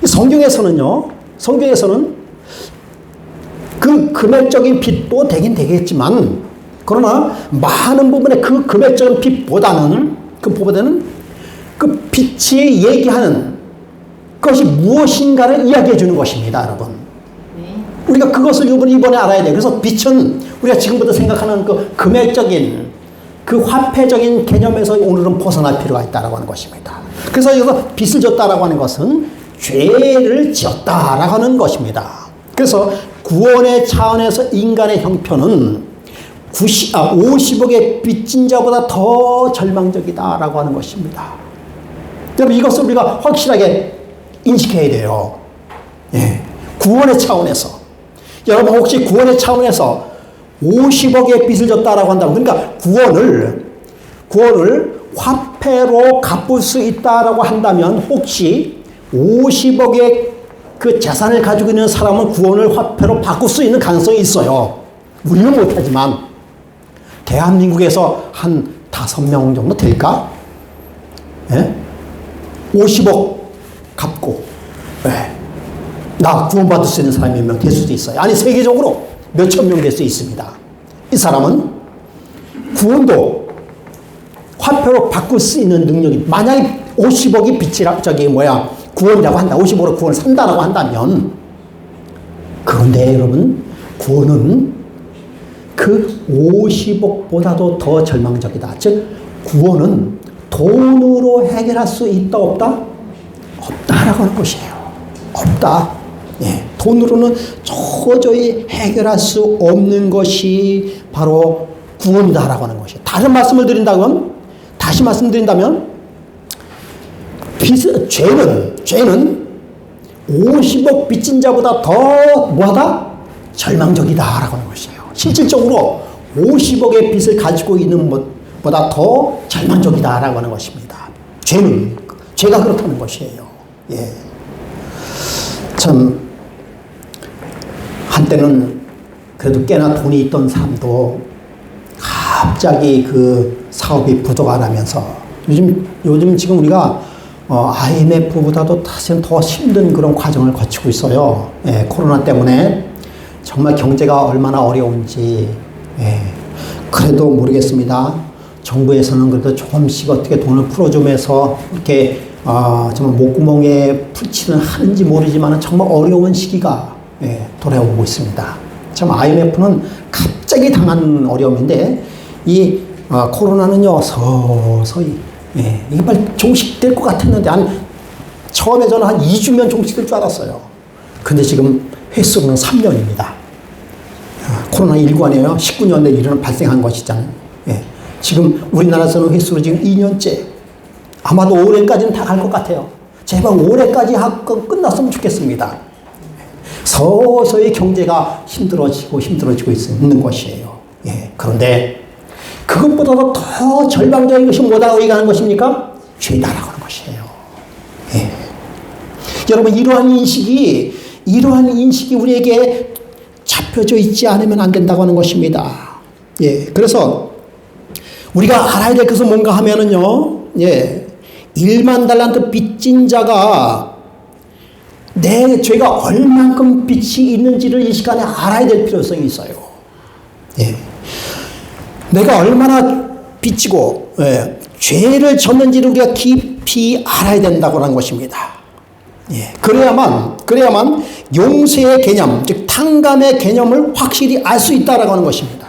성경에서는 그 금액적인 빚도 되긴 되겠지만, 그러나 많은 부분의 그 금액적인 빚보다는 그 빚이 얘기하는 그것이 무엇인가를 이야기해 주는 것입니다, 여러분. 우리가 그것을 이번에 알아야 돼요. 그래서 빚은 우리가 지금부터 생각하는 그 금액적인, 그 화폐적인 개념에서 오늘은 벗어날 필요가 있다라고 하는 것입니다. 그래서 여기서 빚을 졌다라고 하는 것은 죄를 지었다라고 하는 것입니다. 그래서 구원의 차원에서 인간의 형편은 50억의 빚진 자보다 더 절망적이다라고 하는 것입니다. 여러분, 이것을 우리가 확실하게 인식해야 돼요. 예. 구원의 차원에서. 여러분, 혹시 구원의 차원에서 50억의 빚을 졌다라고 한다면, 그러니까 구원을 화폐로 갚을 수 있다라고 한다면, 혹시 50억의 그 재산을 가지고 있는 사람은 구원을 화폐로 바꿀 수 있는 가능성이 있어요. 우리는 못하지만 대한민국에서 한 5명 정도 될까? 예? 50억 갚고, 예. 나 구원받을 수 있는 사람이 몇 명 될 수도 있어요. 아니, 세계적으로 몇천 명 될 수 있습니다. 이 사람은 구원도 화폐로 바꿀 수 있는 능력이, 만약에 50억이 구원이라고 한다. 50억으로 구원을 산다라고 한다면, 그런데 여러분, 구원은 그 50억보다도 더 절망적이다. 즉, 구원은 돈으로 해결할 수 있다, 없다? 없다라고 하는 것이에요. 없다. 예, 돈으로는 도저히 해결할 수 없는 것이 바로 구원이다라고 하는 것이에요. 다시 말씀드린다면, 죄는 50억 빚진 자보다 더 뭐하다? 절망적이다라고 하는 것이에요. 실질적으로 50억의 빚을 가지고 있는 것보다 더 절망적이다라고 하는 것입니다. 죄가 그렇다는 것이에요. 예. 참, 한때는 그래도 꽤나 돈이 있던 사람도 갑자기 그 사업이 부족 안 하면서, 요즘 지금 우리가 IMF보다도 사실 더 힘든 그런 과정을 거치고 있어요. 예, 코로나 때문에 정말 경제가 얼마나 어려운지. 예, 그래도 모르겠습니다. 정부에서는 그래도 조금씩 어떻게 돈을 풀어주면서 이렇게 정말 목구멍에 풀칠을 하는지 모르지만 정말 어려운 시기가 돌아오고 있습니다. 참 IMF는 갑자기 당한 어려움인데, 이 코로나는요 서서히 이게 빨리 종식될 것 같았는데, 처음에 저는 한 2주면 종식될 줄 알았어요. 근데 지금 횟수로는 3년입니다. 코로나19 아니에요? 19년에 발생한 것이잖아요. 예. 지금 우리나라에서는 횟수로 지금 2년째. 아마도 올해까지는 다 갈 것 같아요. 제발 올해까지 하고 끝났으면 좋겠습니다. 서서히 경제가 힘들어지고 있는 것이에요. 예. 그런데 그것보다도 더 절망적인 것이 뭐라고 얘기하는 것입니까? 죄다라고 하는 것이에요. 예. 여러분, 이러한 인식이 우리에게 잡혀져 있지 않으면 안 된다고 하는 것입니다. 예. 그래서 우리가 알아야 될 것은 뭔가 하면은요, 예. 1만 달란트 빚진 자가 내 죄가 얼만큼 빚이 있는지를 이 시간에 알아야 될 필요성이 있어요. 예. 내가 얼마나 빚지고 죄를 졌는지를 우리가 깊이 알아야 된다고 하는 것입니다. 예. 그래야만 용서의 개념, 즉 탕감의 개념을 확실히 알 수 있다라고 하는 것입니다.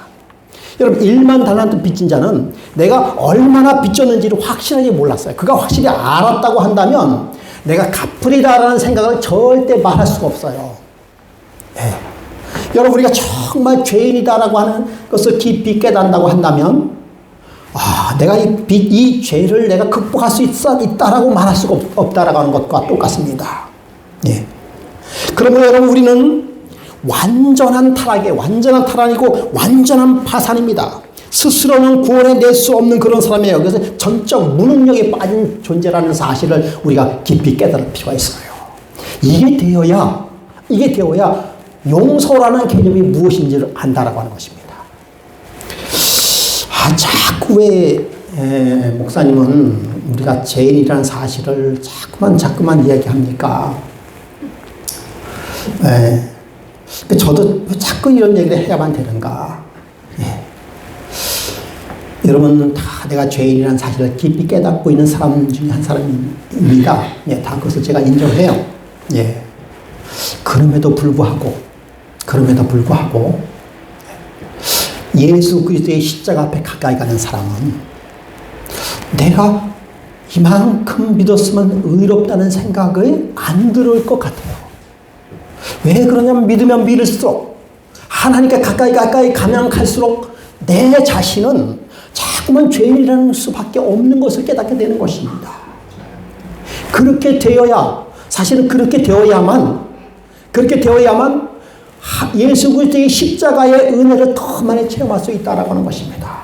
여러분, 1만 달란트 빚진 자는 내가 얼마나 빚졌는지를 확실하게 몰랐어요. 그가 확실히 알았다고 한다면 내가 갚으리라라는 생각을 절대 말할 수가 없어요. 예. 여러분, 우리가 정말 죄인이다라고 하는 것을 깊이 깨닫는다고 한다면, 내가 이 죄를 내가 극복할 수 있다라고 말할 수가 없다라고 하는 것과 똑같습니다. 예. 그러므로 여러분, 우리는 완전한 타락이고 완전한 파산입니다. 스스로는 구원해낼 수 없는 그런 사람이에요. 그래서 전적 무능력에 빠진 존재라는 사실을 우리가 깊이 깨달을 필요가 있어요. 이게 되어야 용서라는 개념이 무엇인지를 안다라고 하는 것입니다. 자꾸 왜 목사님은 우리가 죄인이라는 사실을 자꾸만 이야기합니까? 저도 자꾸 이런 얘기를 해야만 되는가? 여러분, 다 내가 죄인이라는 사실을 깊이 깨닫고 있는 사람 중에 한 사람입니다. 다 그것을 제가 인정해요. 그럼에도 불구하고 예수 그리스도의 십자가 앞에 가까이 가는 사람은 내가 이만큼 믿었으면 의롭다는 생각을 안 들을 것 같아요. 왜 그러냐면 믿으면 믿을수록 하나님께 가까이 가면 갈수록 내 자신은 자꾸만 죄인이라는 수밖에 없는 것을 깨닫게 되는 것입니다. 그렇게 되어야만 예수 그리스도의 십자가의 은혜를 더 많이 체험할 수 있다라고 하는 것입니다.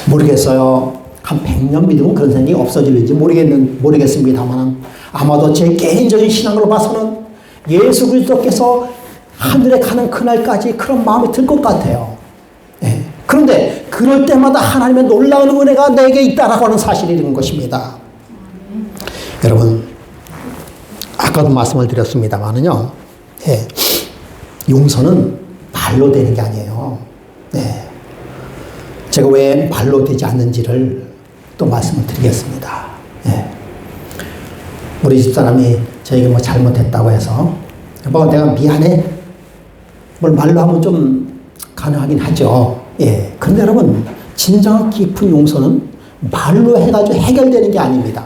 모르겠어요. 한 100년 믿으면 그런 생각이 없어질는지 모르겠습니다만 아마도 제 개인적인 신앙으로 봐서는 예수 그리스도께서 하늘에 가는 그날까지 그런 마음이 들 것 같아요. 그런데 그럴 때마다 하나님의 놀라운 은혜가 내게 있다라고 하는 사실이 있는 것입니다. 여러분, 아까도 말씀을 드렸습니다만은요, 용서는 말로 되는 게 아니에요. 제가 왜 말로 되지 않는지를 또 말씀을 드리겠습니다. 우리 집사람이 저에게 잘못했다고 해서 여보 내가 미안해 뭘 말로 하면 좀 가능하긴 하죠. 그런데 여러분, 진정한 깊은 용서는 말로 해가지고 해결되는 게 아닙니다.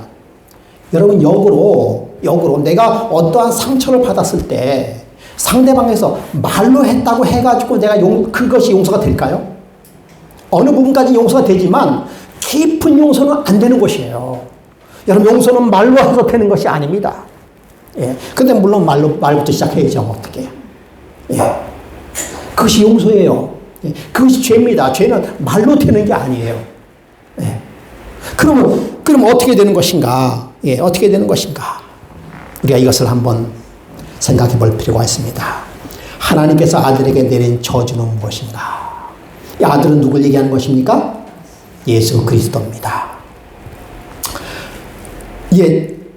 여러분, 역으로 내가 어떠한 상처를 받았을 때 상대방에서 말로 했다고 해가지고 내가 그것이 용서가 될까요? 어느 부분까지 용서가 되지만 깊은 용서는 안 되는 것이에요. 여러분, 용서는 말로 해서 되는 것이 아닙니다. 근데 물론 말부터 시작해야죠. 어떻게? 그것이 용서예요. 그것이 죄입니다. 죄는 말로 되는 게 아니에요. 그럼 어떻게 되는 것인가? 어떻게 되는 것인가? 우리가 이것을 한번 생각해 볼 필요가 있습니다. 하나님께서 아들에게 내린 저주는 무엇인가? 이 아들은 누굴 얘기하는 것입니까? 예수 그리스도입니다.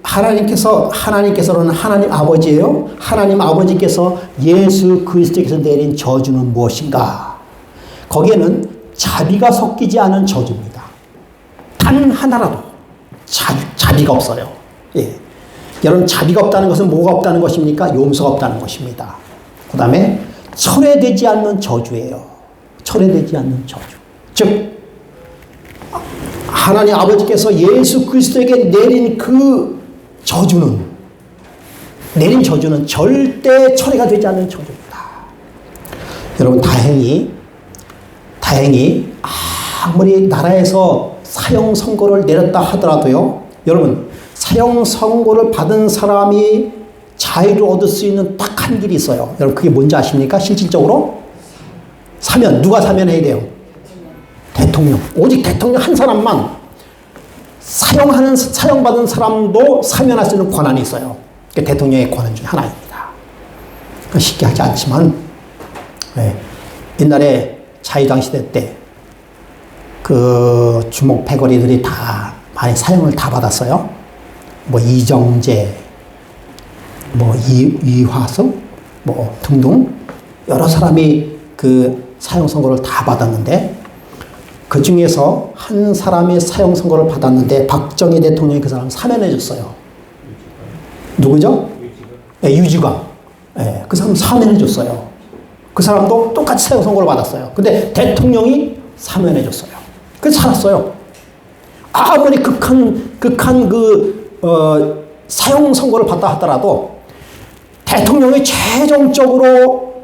하나님께서는 하나님 아버지예요. 하나님 아버지께서 예수 그리스도께서 내린 저주는 무엇인가? 거기에는 자비가 섞이지 않은 저주입니다. 단 하나라도 자비가 없어요. 여러분, 자비가 없다는 것은 뭐가 없다는 것입니까? 용서가 없다는 것입니다. 그 다음에 철회되지 않는 저주예요. 철회되지 않는 저주. 즉 하나님 아버지께서 예수 그리스도에게 내린 그 저주는 절대 철회가 되지 않는 저주입니다. 여러분, 다행히 아무리 나라에서 사형 선고를 내렸다 하더라도요, 여러분, 사형 선고를 받은 사람이 자유를 얻을 수 있는 딱 한 길이 있어요. 여러분, 그게 뭔지 아십니까? 실질적으로 누가 사면해야 돼요? 대통령. 오직 대통령 한 사람만 사형받은 사람도 사면할 수 있는 권한이 있어요. 그게 대통령의 권한 중에 하나입니다. 쉽게 하지 않지만, 옛날에 자유당 시대 때 그 주목 패거리들이 다 많이 사형을 다 받았어요. 이정재, 이화석, 등등 여러 사람이 그 사형 선고를 다 받았는데, 그 중에서 한 사람이 사형 선고를 받았는데 박정희 대통령이 그 사람 사면해 줬어요. 누구죠? 유지광. 그 사람 사면해 줬어요. 그 사람도 똑같이 사형 선고를 받았어요. 근데 대통령이 사면해 줬어요. 그래서 살았어요. 아무리 극한 사형 선고를 받다 하더라도 대통령이 최종적으로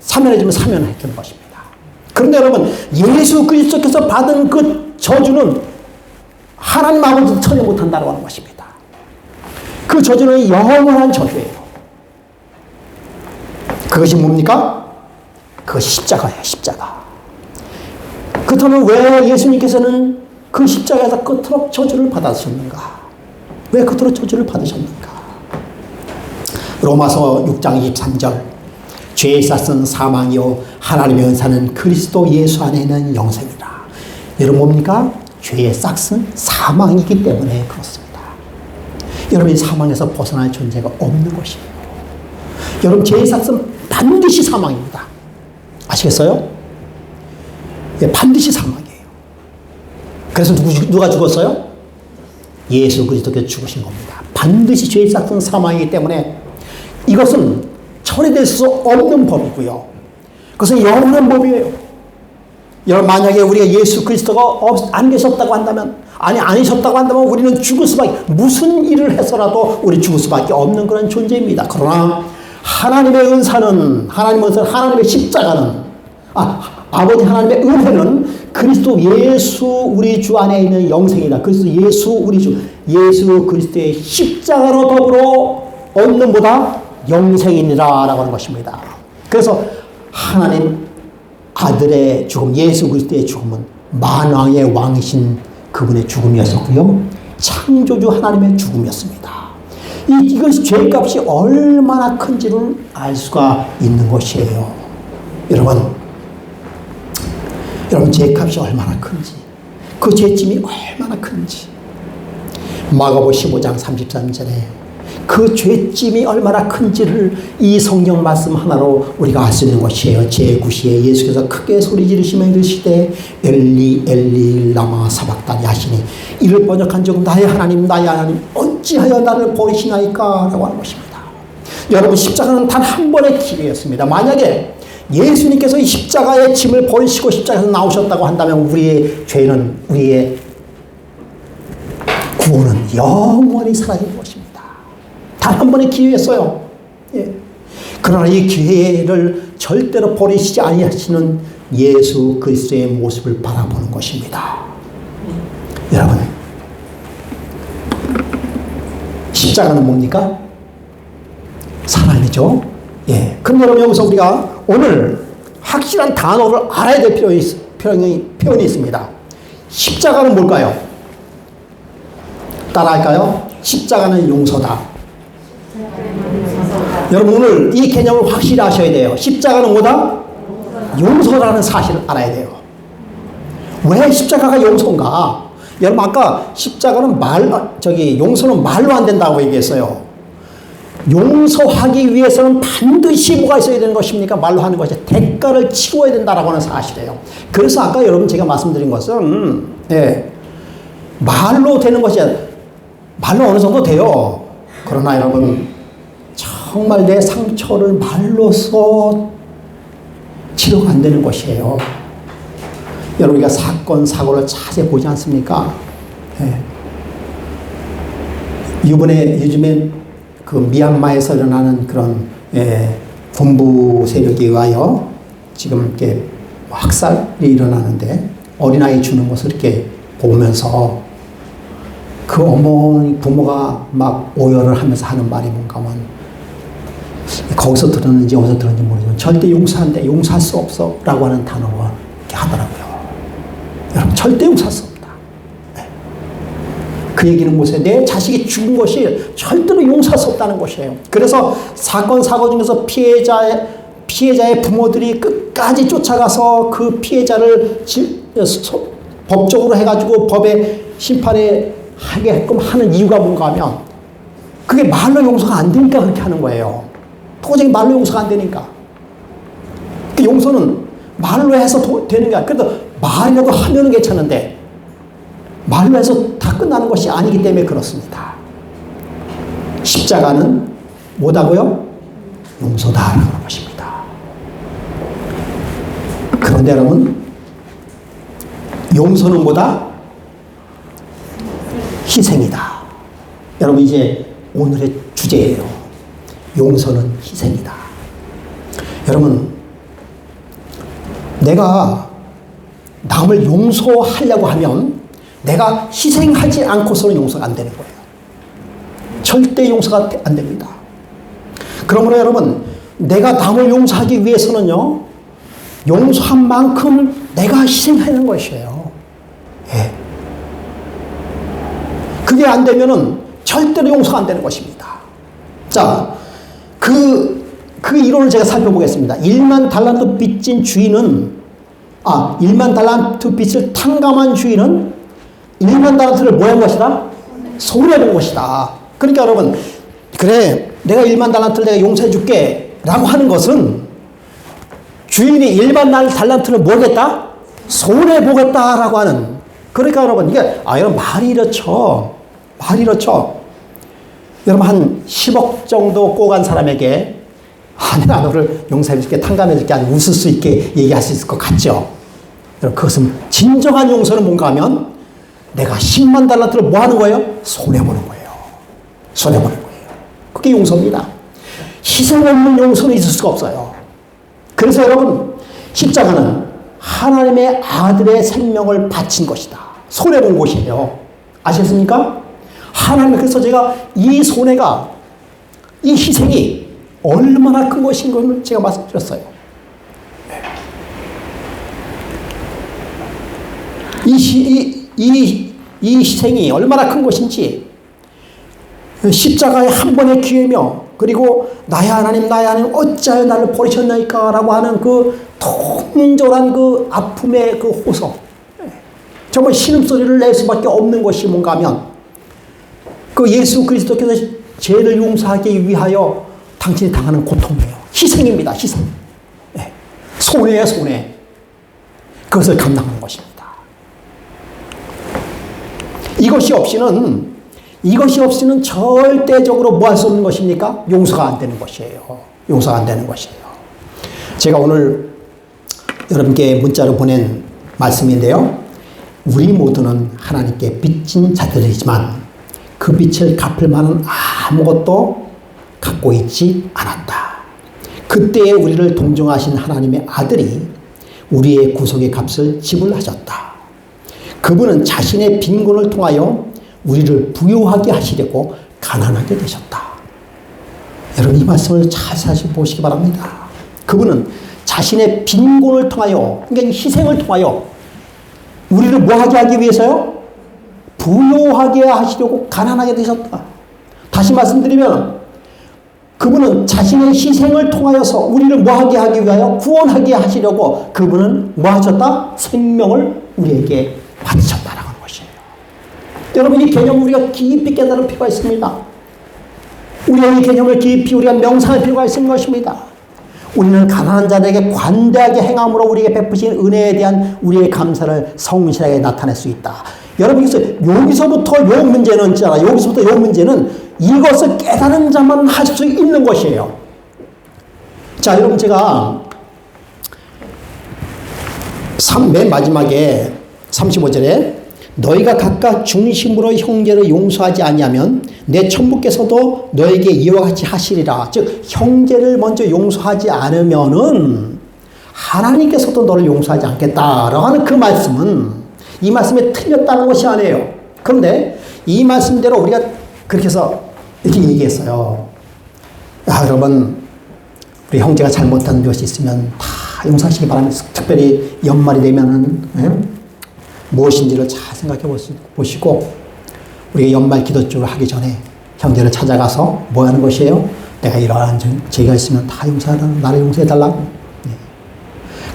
사면해주면 사면해주는 것입니다. 그런데 여러분, 예수 그리스도께서 받은 그 저주는 하나님 아버지도 처리 못한다고 하는 것입니다. 그 저주는 영원한 저주예요. 그것이 뭡니까? 그것이 십자가예요, 십자가. 그렇다면 왜 예수님께서는 그 십자가에서 그토록 저주를 받으셨는가? 왜 그토록 저주를 받으셨는가? 로마서 6장 23절, 죄의 싹은 사망이요 하나님의 은사는 그리스도 예수 안에 있는 영생이라. 여러분 뭡니까? 죄의 싹은 사망이기 때문에 그렇습니다. 여러분이 사망에서 벗어날 존재가 없는 것이에요. 여러분, 죄의 싹은 반드시 사망입니다. 아시겠어요? 예, 반드시 사망이에요. 그래서 누가 죽었어요? 예수 그리스도께서 죽으신 겁니다. 반드시 죄의 싹은 사망이기 때문에 이것은 처리될 수 없는 법이고요. 그것은 영원한 법이에요. 여러분, 만약에 우리가 예수 그리스도가 안 계셨다고 한다면, 아니셨다고 한다면 우리는 죽을 수밖에, 무슨 일을 해서라도 우리 죽을 수밖에 없는 그런 존재입니다. 그러나 하나님의 은사는, 하나님의 십자가는, 아버지 하나님의 은혜는 그리스도 예수 우리 주 안에 있는 영생이다. 그리스도 예수 우리 주, 예수 그리스도의 십자가로 더불어 얻는 보다 영생이니라 라고 하는 것입니다. 그래서 하나님 아들의 죽음, 예수 그리스도의 죽음은 만왕의 왕이신 그분의 죽음이었고요, 창조주 하나님의 죽음이었습니다. 이것이 죄값이 얼마나 큰지를 알 수가 있는 것이에요. 여러분, 죄값이 얼마나 큰지, 그 죄짐이 얼마나 큰지, 마가복음 15장 33절에 그 죄짐이 얼마나 큰지를 이 성경 말씀 하나로 우리가 알 수 있는 것이에요. 제9시에 예수께서 크게 소리 지르시며 이르시되 엘리 엘리 라마 사박다니 하시니, 이를 번역한 적 나의 하나님 나의 하나님 어찌하여 나를 버리시나이까 라고 하는 것입니다. 여러분, 십자가는 단 한 번의 기회였습니다. 만약에 예수님께서 이 십자가의 짐을 버리시고 십자가에서 나오셨다고 한다면 우리의 죄는, 우리의 구원은 영원히 사라질 것입니다. 단 한 번의 기회였어요. 예. 그러나 이 기회를 절대로 버리시지 아니하시는 예수 그리스도의 모습을 바라보는 것입니다. 여러분, 십자가는 뭡니까? 사랑이죠. 예. 그럼 여러분, 여기서 우리가 오늘 확실한 단어를 알아야 될 표현이 있습니다. 십자가는 뭘까요? 따라할까요? 십자가는 용서다. 여러분, 오늘 이 개념을 확실히 아셔야 돼요. 십자가는 뭐다? 용서라는 사실을 알아야 돼요. 왜 십자가가 용서인가? 여러분, 아까 십자가는 용서는 말로 안 된다고 얘기했어요. 용서하기 위해서는 반드시 뭐가 있어야 되는 것입니까? 말로 하는 것이 대가를 치러야 된다라고 하는 사실이에요. 그래서 아까 여러분 제가 말씀드린 것은, 예, 말로 되는 것이 아니라, 말로 어느 정도 돼요. 그러나 여러분, 정말 내 상처를 말로써 치료가 안 되는 것이에요. 여러분, 우리가 사건, 사고를 자세히 보지 않습니까? 예. 요즘에 그 미얀마에서 일어나는 그런, 예, 군부 세력에 의하여 지금 이렇게 학살이 일어나는데 어린아이 주는 것을 이렇게 보면서 그 어머니, 부모가 막 오열을 하면서 하는 말이 뭔가 하면, 거기서 들었는지 어디서 들었는지 모르지만 절대 용서할 수 없어 라고 하는 단어가 이렇게 하더라고요. 여러분, 절대 용서할 수 없다. 네. 그 얘기는 무엇이에요? 내 자식이 죽은 것이 절대로 용서할 수 없다는 것이에요. 그래서 사건, 사고 중에서 피해자의 부모들이 끝까지 쫓아가서 그 피해자를 법적으로 해가지고 법의 심판에 하게끔 하는 이유가 뭔가 하면, 그게 말로 용서가 안 되니까 그렇게 하는 거예요. 도저히 말로 용서가 안 되니까. 그 용서는 말로 해서 되는 게 아니라, 그래도 말이라도 하면은 괜찮은데 말로 해서 다 끝나는 것이 아니기 때문에 그렇습니다. 십자가는 뭐다고요? 용서다라는 것입니다. 그런데 여러분, 용서는 뭐다? 희생이다. 여러분, 이제 오늘의 주제예요. 용서는 희생이다. 여러분, 내가 남을 용서하려고 하면 내가 희생하지 않고서는 용서가 안 되는 거예요. 절대 용서가 안 됩니다. 그러므로 여러분, 내가 남을 용서하기 위해서는요, 용서한 만큼 내가 희생하는 것이에요. 예. 그게 안 되면은 절대로 용서가 안 되는 것입니다. 자, 그 이론을 제가 살펴보겠습니다. 1만 달란트 빚진 주인은, 1만 달란트 빚을 탕감한 주인은 1만 달란트를 뭐 한 것이다? 손해본 것이다. 그러니까 여러분, 그래, 내가 1만 달란트를 내가 용서해 줄게 라고 하는 것은 주인이 1만 달란트를 뭐겠다? 손해보겠다라고 하는. 그러니까 여러분, 이게, 여러분, 말이 이렇죠. 여러분, 한 10억 정도 꼬간 사람에게, 내가 너를 용서해 줄게, 탕감해 줄게, 아주 웃을 수 있게 얘기할 수 있을 것 같죠. 여러분, 그것은 진정한 용서는 뭔가 하면 내가 10만 달란트를 뭐 하는 거예요? 손해보는 거예요. 그게 용서입니다. 희생 없는 용서는 있을 수가 없어요. 그래서 여러분, 십자가는 하나님의 아들의 생명을 바친 것이다. 손해본 것이에요. 아시겠습니까? 하나님, 그래서 제가 이 손해가, 이 희생이 얼마나 큰 것인 걸 제가 말씀드렸어요. 이 희생이 얼마나 큰 것인지, 십자가의 한 번의 기회며, 그리고 나의 하나님 어찌하여 나를 버리셨나이까 라고 하는 그 통절한 그 아픔의 그 호소, 정말 신음소리를 낼 수밖에 없는 것이 뭔가 하면 그 예수 그리스도께서 죄를 용서하기 위하여 당신이 당하는 고통이에요. 희생입니다. 희생. 손해예요. 손해. 그것을 감당하는 것입니다. 이것이 없이는 절대적으로 뭐 할 수 없는 것입니까? 용서가 안 되는 것이에요. 제가 오늘 여러분께 문자로 보낸 말씀인데요. 우리 모두는 하나님께 빚진 자들이지만 그 빚을 갚을 만한 아무것도 갖고 있지 않았다. 그때에 우리를 동정하신 하나님의 아들이 우리의 구속의 값을 지불하셨다. 그분은 자신의 빈곤을 통하여 우리를 부유하게 하시려고 가난하게 되셨다. 여러분, 이 말씀을 잘 살펴보시기 바랍니다. 그분은 자신의 빈곤을 통하여, 그러니까 희생을 통하여 우리를 뭐하게 하기 위해서요? 부유하게 하시려고 가난하게 되셨다. 다시 말씀드리면 그분은 자신의 희생을 통하여서 우리를 뭐하게 하기 위하여 구원하게 하시려고 그분은 뭐하셨다? 생명을 우리에게 바치셨다라는 것이에요. 여러분, 이 개념을 우리가 깊이 깨달을 필요가 있습니다. 우리가 이 개념을 깊이 우리가 명상할 필요가 있는 것입니다. 우리는 가난한 자들에게 관대하게 행함으로 우리에게 베푸신 은혜에 대한 우리의 감사를 성실하게 나타낼 수 있다. 여러분, 여기서부터 요 문제는 이것을 깨달은 자만 할 수 있는 것이에요. 자, 여러분, 제가 맨 마지막에 35절에 너희가 각각 중심으로 형제를 용서하지 아니하면 내 천부께서도 너에게 이와 같이 하시리라. 즉, 형제를 먼저 용서하지 않으면은 하나님께서도 너를 용서하지 않겠다라고 하는 그 말씀은 이 말씀에 틀렸다는 것이 아니에요. 그런데 이 말씀대로 우리가 그렇게 해서 이렇게 얘기했어요. 여러분, 우리 형제가 잘못한 것이 있으면 다 용서하시기 바랍니다. 특별히 연말이 되면은 무엇인지를 잘 생각해 보시고 우리가 연말 기도주를 하기 전에 형제를 찾아가서 뭐 하는 것이에요? 내가 이러한 죄가 있으면 다 용서하라. 나를 용서해달라고.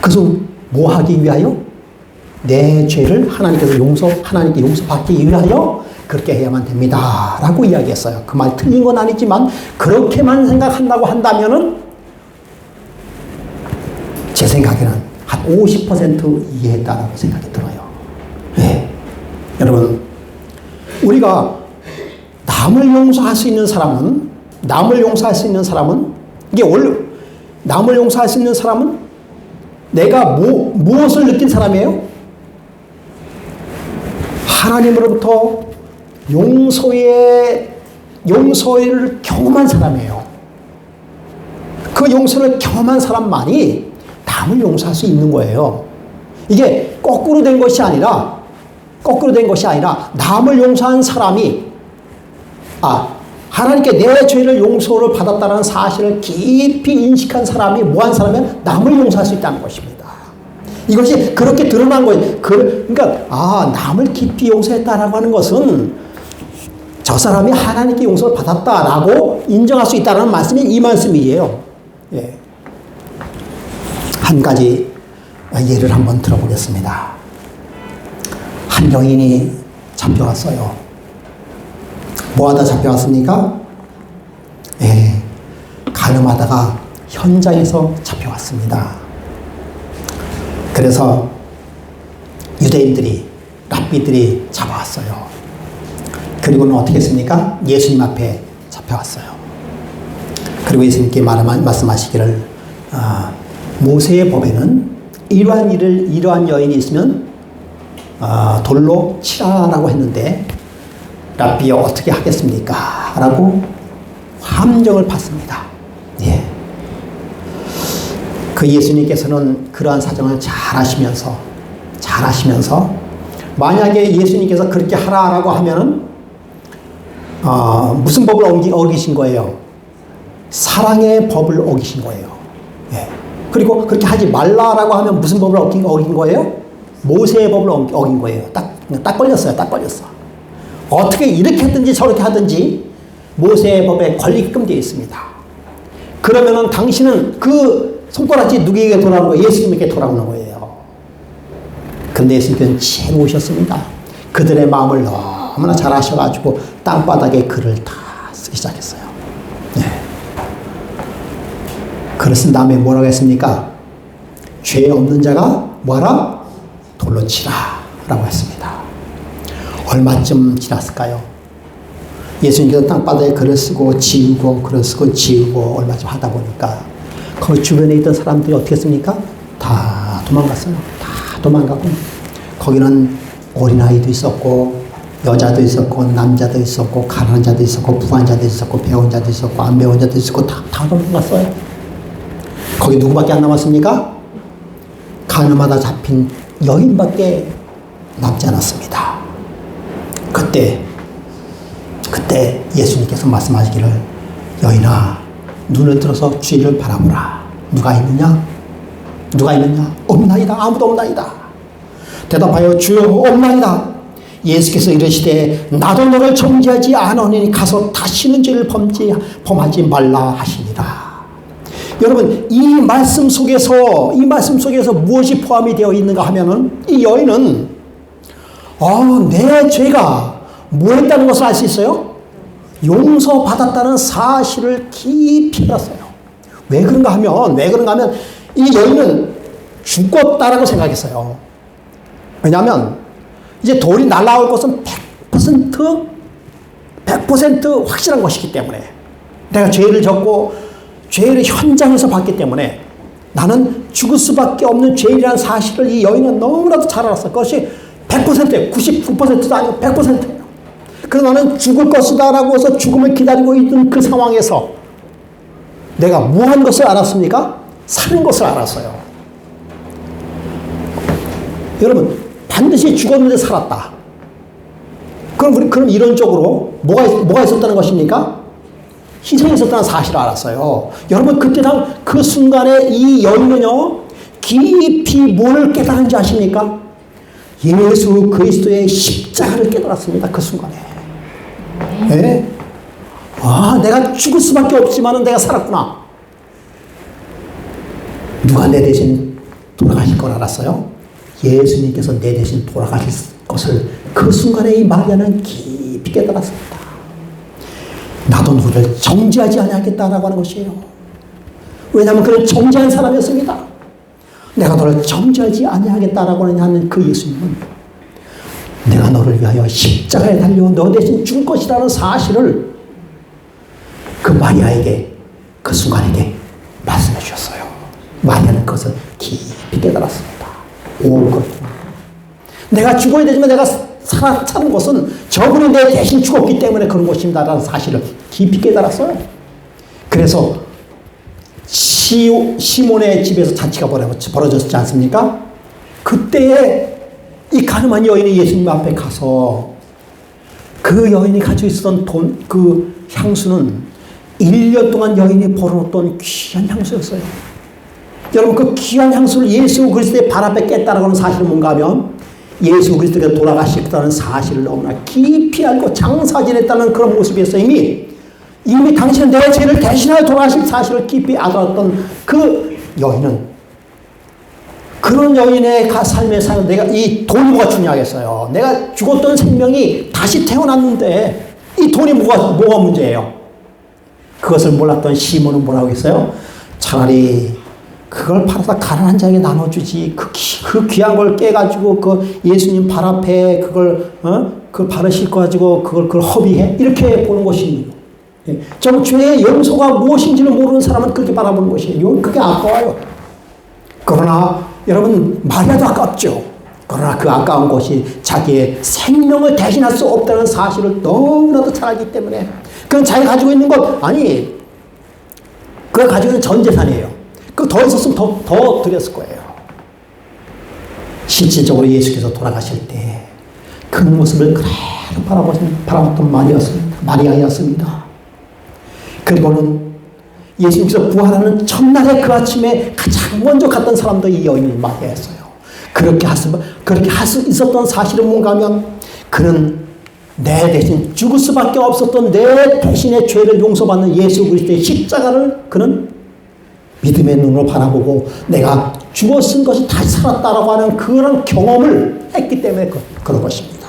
그래서 뭐 하기 위하여? 내 죄를 하나님께 용서받기 위하여 그렇게 해야만 됩니다. 라고 이야기했어요. 그 말 틀린 건 아니지만 그렇게만 생각한다고 한다면은 제 생각에는 한 50% 이해했다라고 생각이 들어요. 여러분, 우리가 남을 용서할 수 있는 사람은 내가 무엇을 느낀 사람이에요? 하나님으로부터 용서를 경험한 사람이에요. 그 용서를 경험한 사람만이 남을 용서할 수 있는 거예요. 이게 거꾸로 된 것이 아니라 남을 용서한 사람이 하나님께 내 죄를 용서를 받았다는 사실을 깊이 인식한 사람이 뭐한 사람이면 남을 용서할 수 있다는 것입니다. 이것이 그렇게 드러난 거예요. 그러니까 남을 깊이 용서했다라고 하는 것은 저 사람이 하나님께 용서를 받았다라고 인정할 수 있다는 말씀이 이 말씀이에요. 예. 한 가지 예를 한번 들어보겠습니다. 한 여인이 잡혀왔어요. 뭐하다 잡혀왔습니까? 예, 가늠하다가 현장에서 잡혀왔습니다. 그래서 유대인들이, 랍비들이 잡아왔어요. 그리고는 어떻게 했습니까? 예수님 앞에 잡혀왔어요. 그리고 예수님께 말씀하시기를 모세의 법에는 이러한 여인이 있으면 돌로 치라라고 했는데 랍비여 어떻게 하겠습니까? 라고 함정을 받습니다. 예. 그 예수님께서는 그러한 사정을 잘 아시면서 만약에 예수님께서 그렇게 하라라고 하면은 무슨 법을 어기신 거예요? 사랑의 법을 어기신 거예요. 예. 그리고 그렇게 하지 말라라고 하면 무슨 법을 어긴 거예요? 모세의 법을 어긴 거예요. 딱 걸렸어요. 어떻게 이렇게 하든지 저렇게 하든지 모세의 법에 걸리게끔 되어 있습니다. 그러면은 당신은 그 손가락질 누구에게 돌아오는 거예요? 예수님에게 돌아오는 거예요. 근데 예수님께서는 지혜로우셨습니다. 그들의 마음을 너무나 잘 아셔가지고 땅바닥에 글을 다 쓰기 시작했어요. 네. 글을 쓴 다음에 뭐라고 했습니까? 죄 없는 자가 뭐하라? 돌로 치라 라고 했습니다. 얼마쯤 지났을까요? 예수님께서 땅바닥에 글을 쓰고 지우고 글을 쓰고 지우고 얼마쯤 하다 보니까 그 주변에 있던 사람들이 어떻게 했습니까? 다 도망갔어요. 다 도망가고 거기는 어린아이도 있었고 여자도 있었고 남자도 있었고 가난한 자도 있었고 부한 자도 있었고 배운 자도 있었고 안 배운 자도 있었고 다 도망갔어요. 거기 누구밖에 안 남았습니까? 가늠하다 잡힌 여인밖에 남지 않았습니다. 그때 예수님께서 말씀하시기를 여인아 눈을 들어서 주위를 바라보라. 누가 있느냐? 없나이다. 아무도 없나이다. 대답하여 주여 없나이다. 예수께서 이르시되 나도 너를 정죄하지 않으니 가서 다시는 죄를 범하지 말라 하시니라. 여러분 이 말씀 속에서 무엇이 포함이 되어 있는가 하면은 이 여인은 내 죄가 뭐였다는 것을 알 수 있어요? 용서받았다는 사실을 깊이 알았어요. 왜 그런가 하면 이 여인은 죽었다라고 생각했어요. 왜냐하면 이제 돌이 날아올 것은 100% 확실한 것이기 때문에 내가 죄를 졌고 죄를 현장에서 봤기 때문에 나는 죽을 수밖에 없는 죄인이라는 사실을 이 여인은 너무나도 잘 알았어요. 그것이 100%예요. 99%도 아니고 100%예요. 그래서 나는 죽을 것이다 라고 해서 죽음을 기다리고 있는 그 상황에서 내가 무한 것을 알았습니까? 사는 것을 알았어요. 여러분 반드시 죽었는데 살았다. 그럼 이론적으로 뭐가 있었다는 것입니까? 희생이 있었다는 사실을 알았어요. 여러분 그때 그 순간에 이 여인은요 깊이 뭘 깨달은지 아십니까? 예수 그리스도의 십자가를 깨달았습니다. 그 순간에. 네? 내가 죽을 수밖에 없지만 내가 살았구나. 누가 내 대신 돌아가실 걸 알았어요? 예수님께서 내 대신 돌아가실 것을 그 순간에 이 마리아는 깊이 깨달았습니다. 나도 너를 정죄하지 아니하겠다라고 하는 것이에요. 왜냐하면 그는 정죄한 사람이었습니다. 내가 너를 정죄하지 아니하겠다라고 하는 그 예수님은 내가 너를 위하여 십자가에 달려 너 대신 죽을 것이라는 사실을 그 마리아에게 그 순간에게 말씀해 주셨어요. 마리아는 그것을 깊이 깨달았습니다. 그렇구나. 내가 죽어야 되지만 내가 사는 것은 저분이 내 대신 죽었기 때문에 그런 것입니다라는 사실을 깊이 깨달았어요. 그래서 시몬의 집에서 잔치가 벌어졌지 않습니까? 그때에 이 가늠한 여인이 예수님 앞에 가서 그 여인이 가지고 있었던 그 향수는 1년 동안 여인이 벌어놓던 귀한 향수였어요. 여러분, 그 귀한 향수를 예수 그리스도의 발 앞에 깼다라고 하는 사실은 뭔가 하면 예수 그리스도가 돌아가셨다는 사실을 너무나 깊이 알고 장사지냈다는 그런 모습이었어. 이미 당신은 내 죄를 대신하여 돌아가신 사실을 깊이 알았던 그 여인은, 그런 여인의 삶에 사는 내가 이 돈이 뭐가 중요하겠어요. 내가 죽었던 생명이 다시 태어났는데 이 돈이 뭐가 문제예요. 그것을 몰랐던 시몬은 뭐라고 했어요? 차라리 그걸 팔아서 가난한 자에게 나눠주지. 그 귀한 걸 깨가지고 그 예수님 발 앞에 그걸 발을 싣고 가지고 그걸 허비해? 이렇게 보는 것입니다. 저 죄의 용서가 무엇인지를 모르는 사람은 그렇게 바라보는 것이에요. 그게 아까워요. 그러나 여러분, 말이라도 아깝죠. 그러나 그 아까운 것이 자기의 생명을 대신할 수 없다는 사실을 너무나도 잘 알기 때문에 그건 자기가 가지고 있는 것, 아니, 그가 가지고 있는 전 재산이에요. 그 더 있었으면 더 드렸을 거예요. 실질적으로 예수께서 돌아가실 때 그 모습을 그대로 바라봤던 마리아였습니다. 그리고는 예수님께서 부활하는 첫날에 그 아침에 가장 먼저 갔던 사람도 이 여인이 마리아였어요. 그렇게 할 수 있었던 사실은 뭔가 하면 그는 내 대신 죽을 수밖에 없었던 내 대신의 죄를 용서받는 예수 그리스도의 십자가를 그는 믿음의 눈으로 바라보고 내가 죽었은 것이 다시 살았다라고 하는 그런 경험을 했기 때문에 그런 것입니다.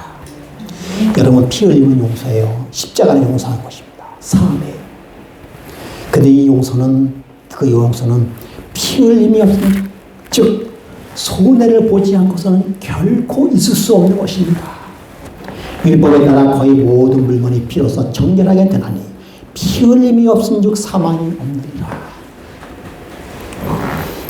여러분, 피 흘리는 용서예요. 십자가는 용서하는 것입니다. 사함이에요. 근데 이 용서는 피 흘림이 없는, 즉 손해를 보지 않고서는 결코 있을 수 없는 것입니다. 율법에 따라 거의 모든 물건이 피로써 정결하게 되나니 피 흘림이 없은즉 사망이 없느니라.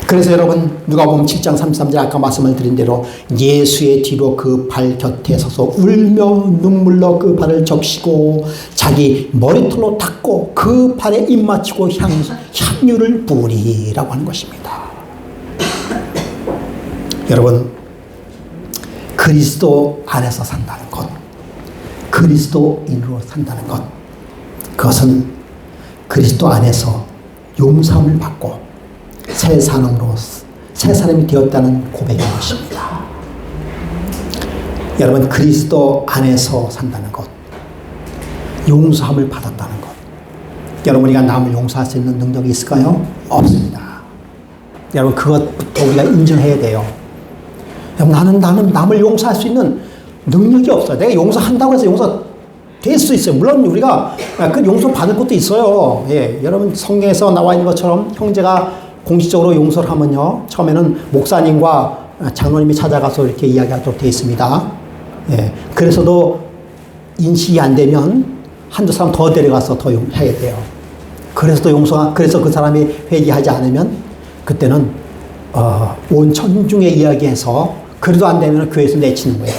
그래서 여러분, 누가복음 7장 33절 아까 말씀을 드린 대로 예수의 뒤로 그 발 곁에 서서 울며 눈물로 그 발을 적시고 자기 머리털로 닦고 그 발에 입 맞추고 향유를 부으리라고 하는 것입니다. 여러분, 그리스도 안에서 산다는 것, 그리스도인으로 산다는 것, 그것은 그리스도 안에서 용서함을 받고 새 사람이 되었다는 고백인 것입니다. 여러분, 그리스도 안에서 산다는 것, 용서함을 받았다는 것. 여러분, 우리가 남을 용서할 수 있는 능력이 있을까요? 없습니다. 여러분, 그것부터 우리가 인정해야 돼요. 나는 남을 용서할 수 있는 능력이 없어요. 내가 용서한다고 해서 용서될 수 있어요. 물론 우리가 그 용서 받을 것도 있어요. 예, 여러분, 성경에서 나와 있는 것처럼 형제가 공식적으로 용서를 하면요, 처음에는 목사님과 장로님이 찾아가서 이렇게 이야기하도록 되어 있습니다. 예, 그래서도 인식이 안 되면 한두 사람 더 데려가서 더 해야 돼요. 그래서 그 사람이 회개하지 않으면 그때는 온 천중에 이야기해서 그래도 안 되면 교회에서 내치는 거예요.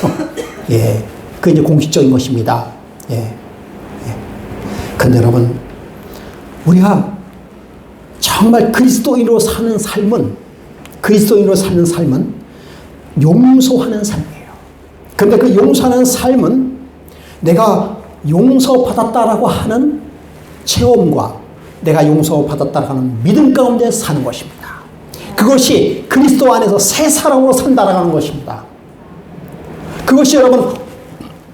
예, 그게 이제 공식적인 것입니다. 예, 예. 근데 여러분, 우리가 정말 그리스도인으로 사는 삶은 용서하는 삶이에요. 그런데 그 용서하는 삶은 내가 용서받았다라고 하는 체험과 내가 용서받았다라고 하는 믿음 가운데 사는 것입니다. 그것이 그리스도 안에서 새 사람으로 산다라는 것입니다. 그것이 여러분,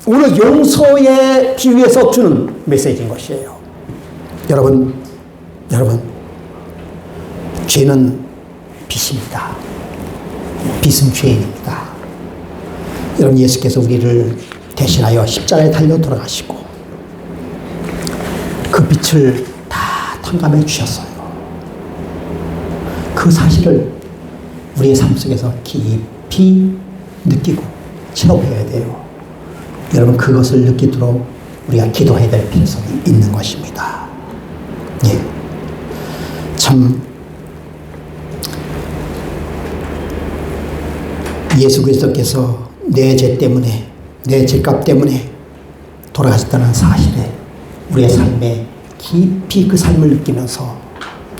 오늘 용서에 비유해서 주는 메시지인 것이에요. 여러분, 죄는 빚입니다. 빚은 죄인입니다. 여러분, 예수께서 우리를 대신하여 십자가에 달려 돌아가시고 그 빚을 다 탕감해 주셨어요. 그 사실을 우리의 삶 속에서 깊이 느끼고 체험해야 돼요. 여러분, 그것을 느끼도록 우리가 기도해야 될 필요성이 있는 것입니다. 예. 참, 예수 그리스도께서 내 죄 때문에, 내 죄값 때문에 돌아가셨다는 사실에 우리의 삶에 깊이 그 삶을 느끼면서,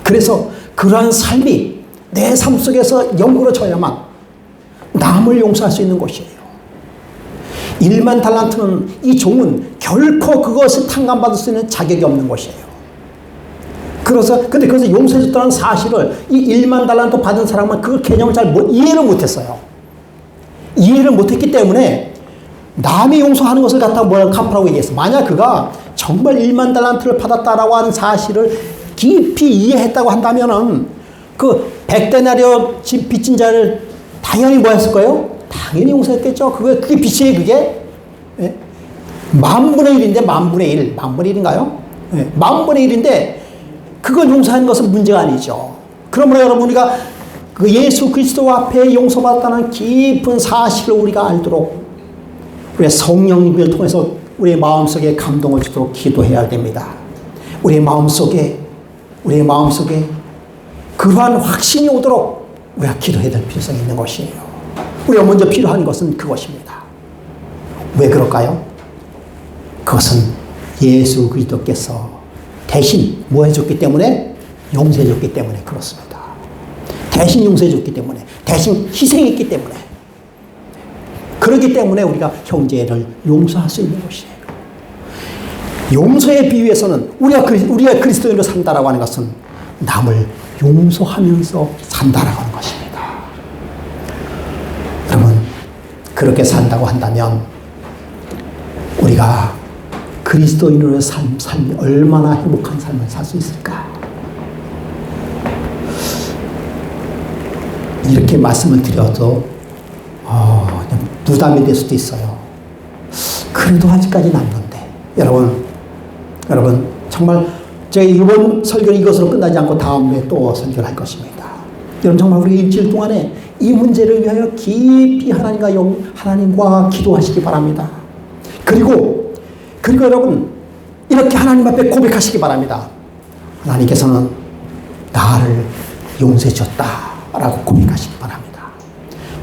그래서 그러한 삶이 내 삶 속에서 연구로져야만 남을 용서할 수 있는 것이에요. 1만 달란트는 이 종은 결코 그것을 탕감받을 수 있는 자격이 없는 것이에요. 근데 그래서 용서해줬다는 사실을 이 1만 달란트 받은 사람은 그 개념을 잘 이해를 못했어요. 이해를 못했기 때문에 남이 용서하는 것을 갖다가 뭐라고 갚으라고 얘기했어. 만약 그가 정말 1만 달란트를 받았다라고 하는 사실을 깊이 이해했다고 한다면은 그 100데나리오 집 빚진 자를 당연히 뭐 했을 거예요? 당연히 용서했겠죠. 그게 빚이에요, 그게. 예? 10,000분의 1인데, 10,000분의 1. 10,000분의 1인가요? 예. 10,000분의 1인데, 그걸 용서하는 것은 문제가 아니죠. 그러므로 여러분, 우리가 그 예수 그리스도 앞에 용서받았다는 깊은 사실을 우리가 알도록 우리의 성령님을 통해서 우리의 마음속에 감동을 주도록 기도해야 됩니다. 우리의 마음속에 그러한 확신이 오도록 우리가 기도해야 될 필요성이 있는 것이에요. 우리가 먼저 필요한 것은 그것입니다. 왜 그럴까요? 그것은 예수 그리스도께서 대신 뭐 해줬기 때문에? 용서해줬기 때문에 그렇습니다. 대신 용서해줬기 때문에, 대신 희생했기 때문에, 그렇기 때문에 우리가 형제를 용서할 수 있는 것이에요. 용서에 비유해서는 우리가 그리스도인으로 산다라고 하는 것은 남을 용서하면서 산다라고 하는 것입니다. 여러분, 그렇게 산다고 한다면 우리가 그리스도인으로의 삶이 얼마나 행복한 삶을 살 수 있을까? 이렇게 말씀을 드려도 그냥 부담이 될 수도 있어요. 그래도 아직까지 남는데 여러분 정말 제가 이번 설교는 이것으로 끝나지 않고 다음에 또 설교를 할 것입니다. 여러분 정말 우리 일주일 동안에 이 문제를 위하여 깊이 하나님과 기도하시기 바랍니다. 그리고 여러분 이렇게 하나님 앞에 고백하시기 바랍니다. 하나님께서는 나를 용서해 줬다라고 고백하시기 바랍니다.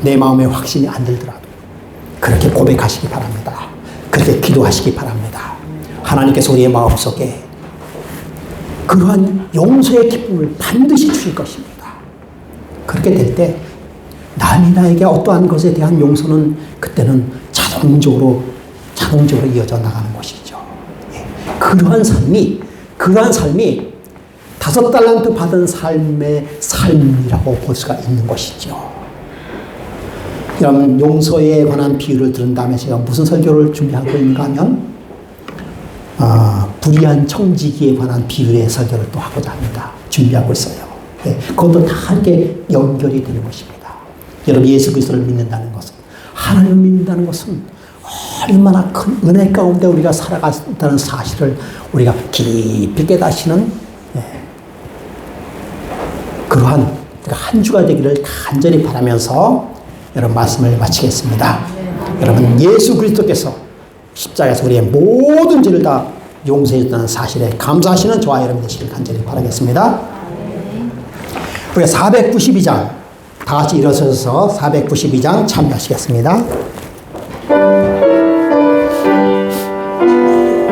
내 마음에 확신이 안 들더라도 그렇게 고백하시기 바랍니다. 그렇게 기도하시기 바랍니다. 하나님께서 우리의 마음속에 그러한 용서의 기쁨을 반드시 주실 것입니다. 그렇게 될 때 남이 나에게 어떠한 것에 대한 용서는 그때는 자동적으로 이어져 나가는 것이죠. 그러한 삶이 5달란트 받은 삶의 삶이라고 볼 수가 있는 것이죠. 여러분, 용서에 관한 비유를 들은 다음에 제가 무슨 설교를 준비하고 있는가 하면 불의한 청지기에 관한 비유의 설교를 또 하고자 합니다. 준비하고 있어요. 그것도 다 이렇게 연결이 되는 것입니다. 여러분, 예수 그리스도를 믿는다는 것은, 하나님을 믿는다는 것은 얼마나 큰 은혜 가운데 우리가 살아간다는 사실을 우리가 깊이 깨닫는 그러한 한 주가 되기를 간절히 바라면서 여러분 말씀을 마치겠습니다. 여러분, 예수 그리스도께서 십자가에서 우리의 모든 죄를 다 용서해 줬다는 사실에 감사하시는 저와 여러분 되시길 간절히 바라겠습니다. 우리가 492장 다 같이 일어서서 492장 참여하시겠습니다.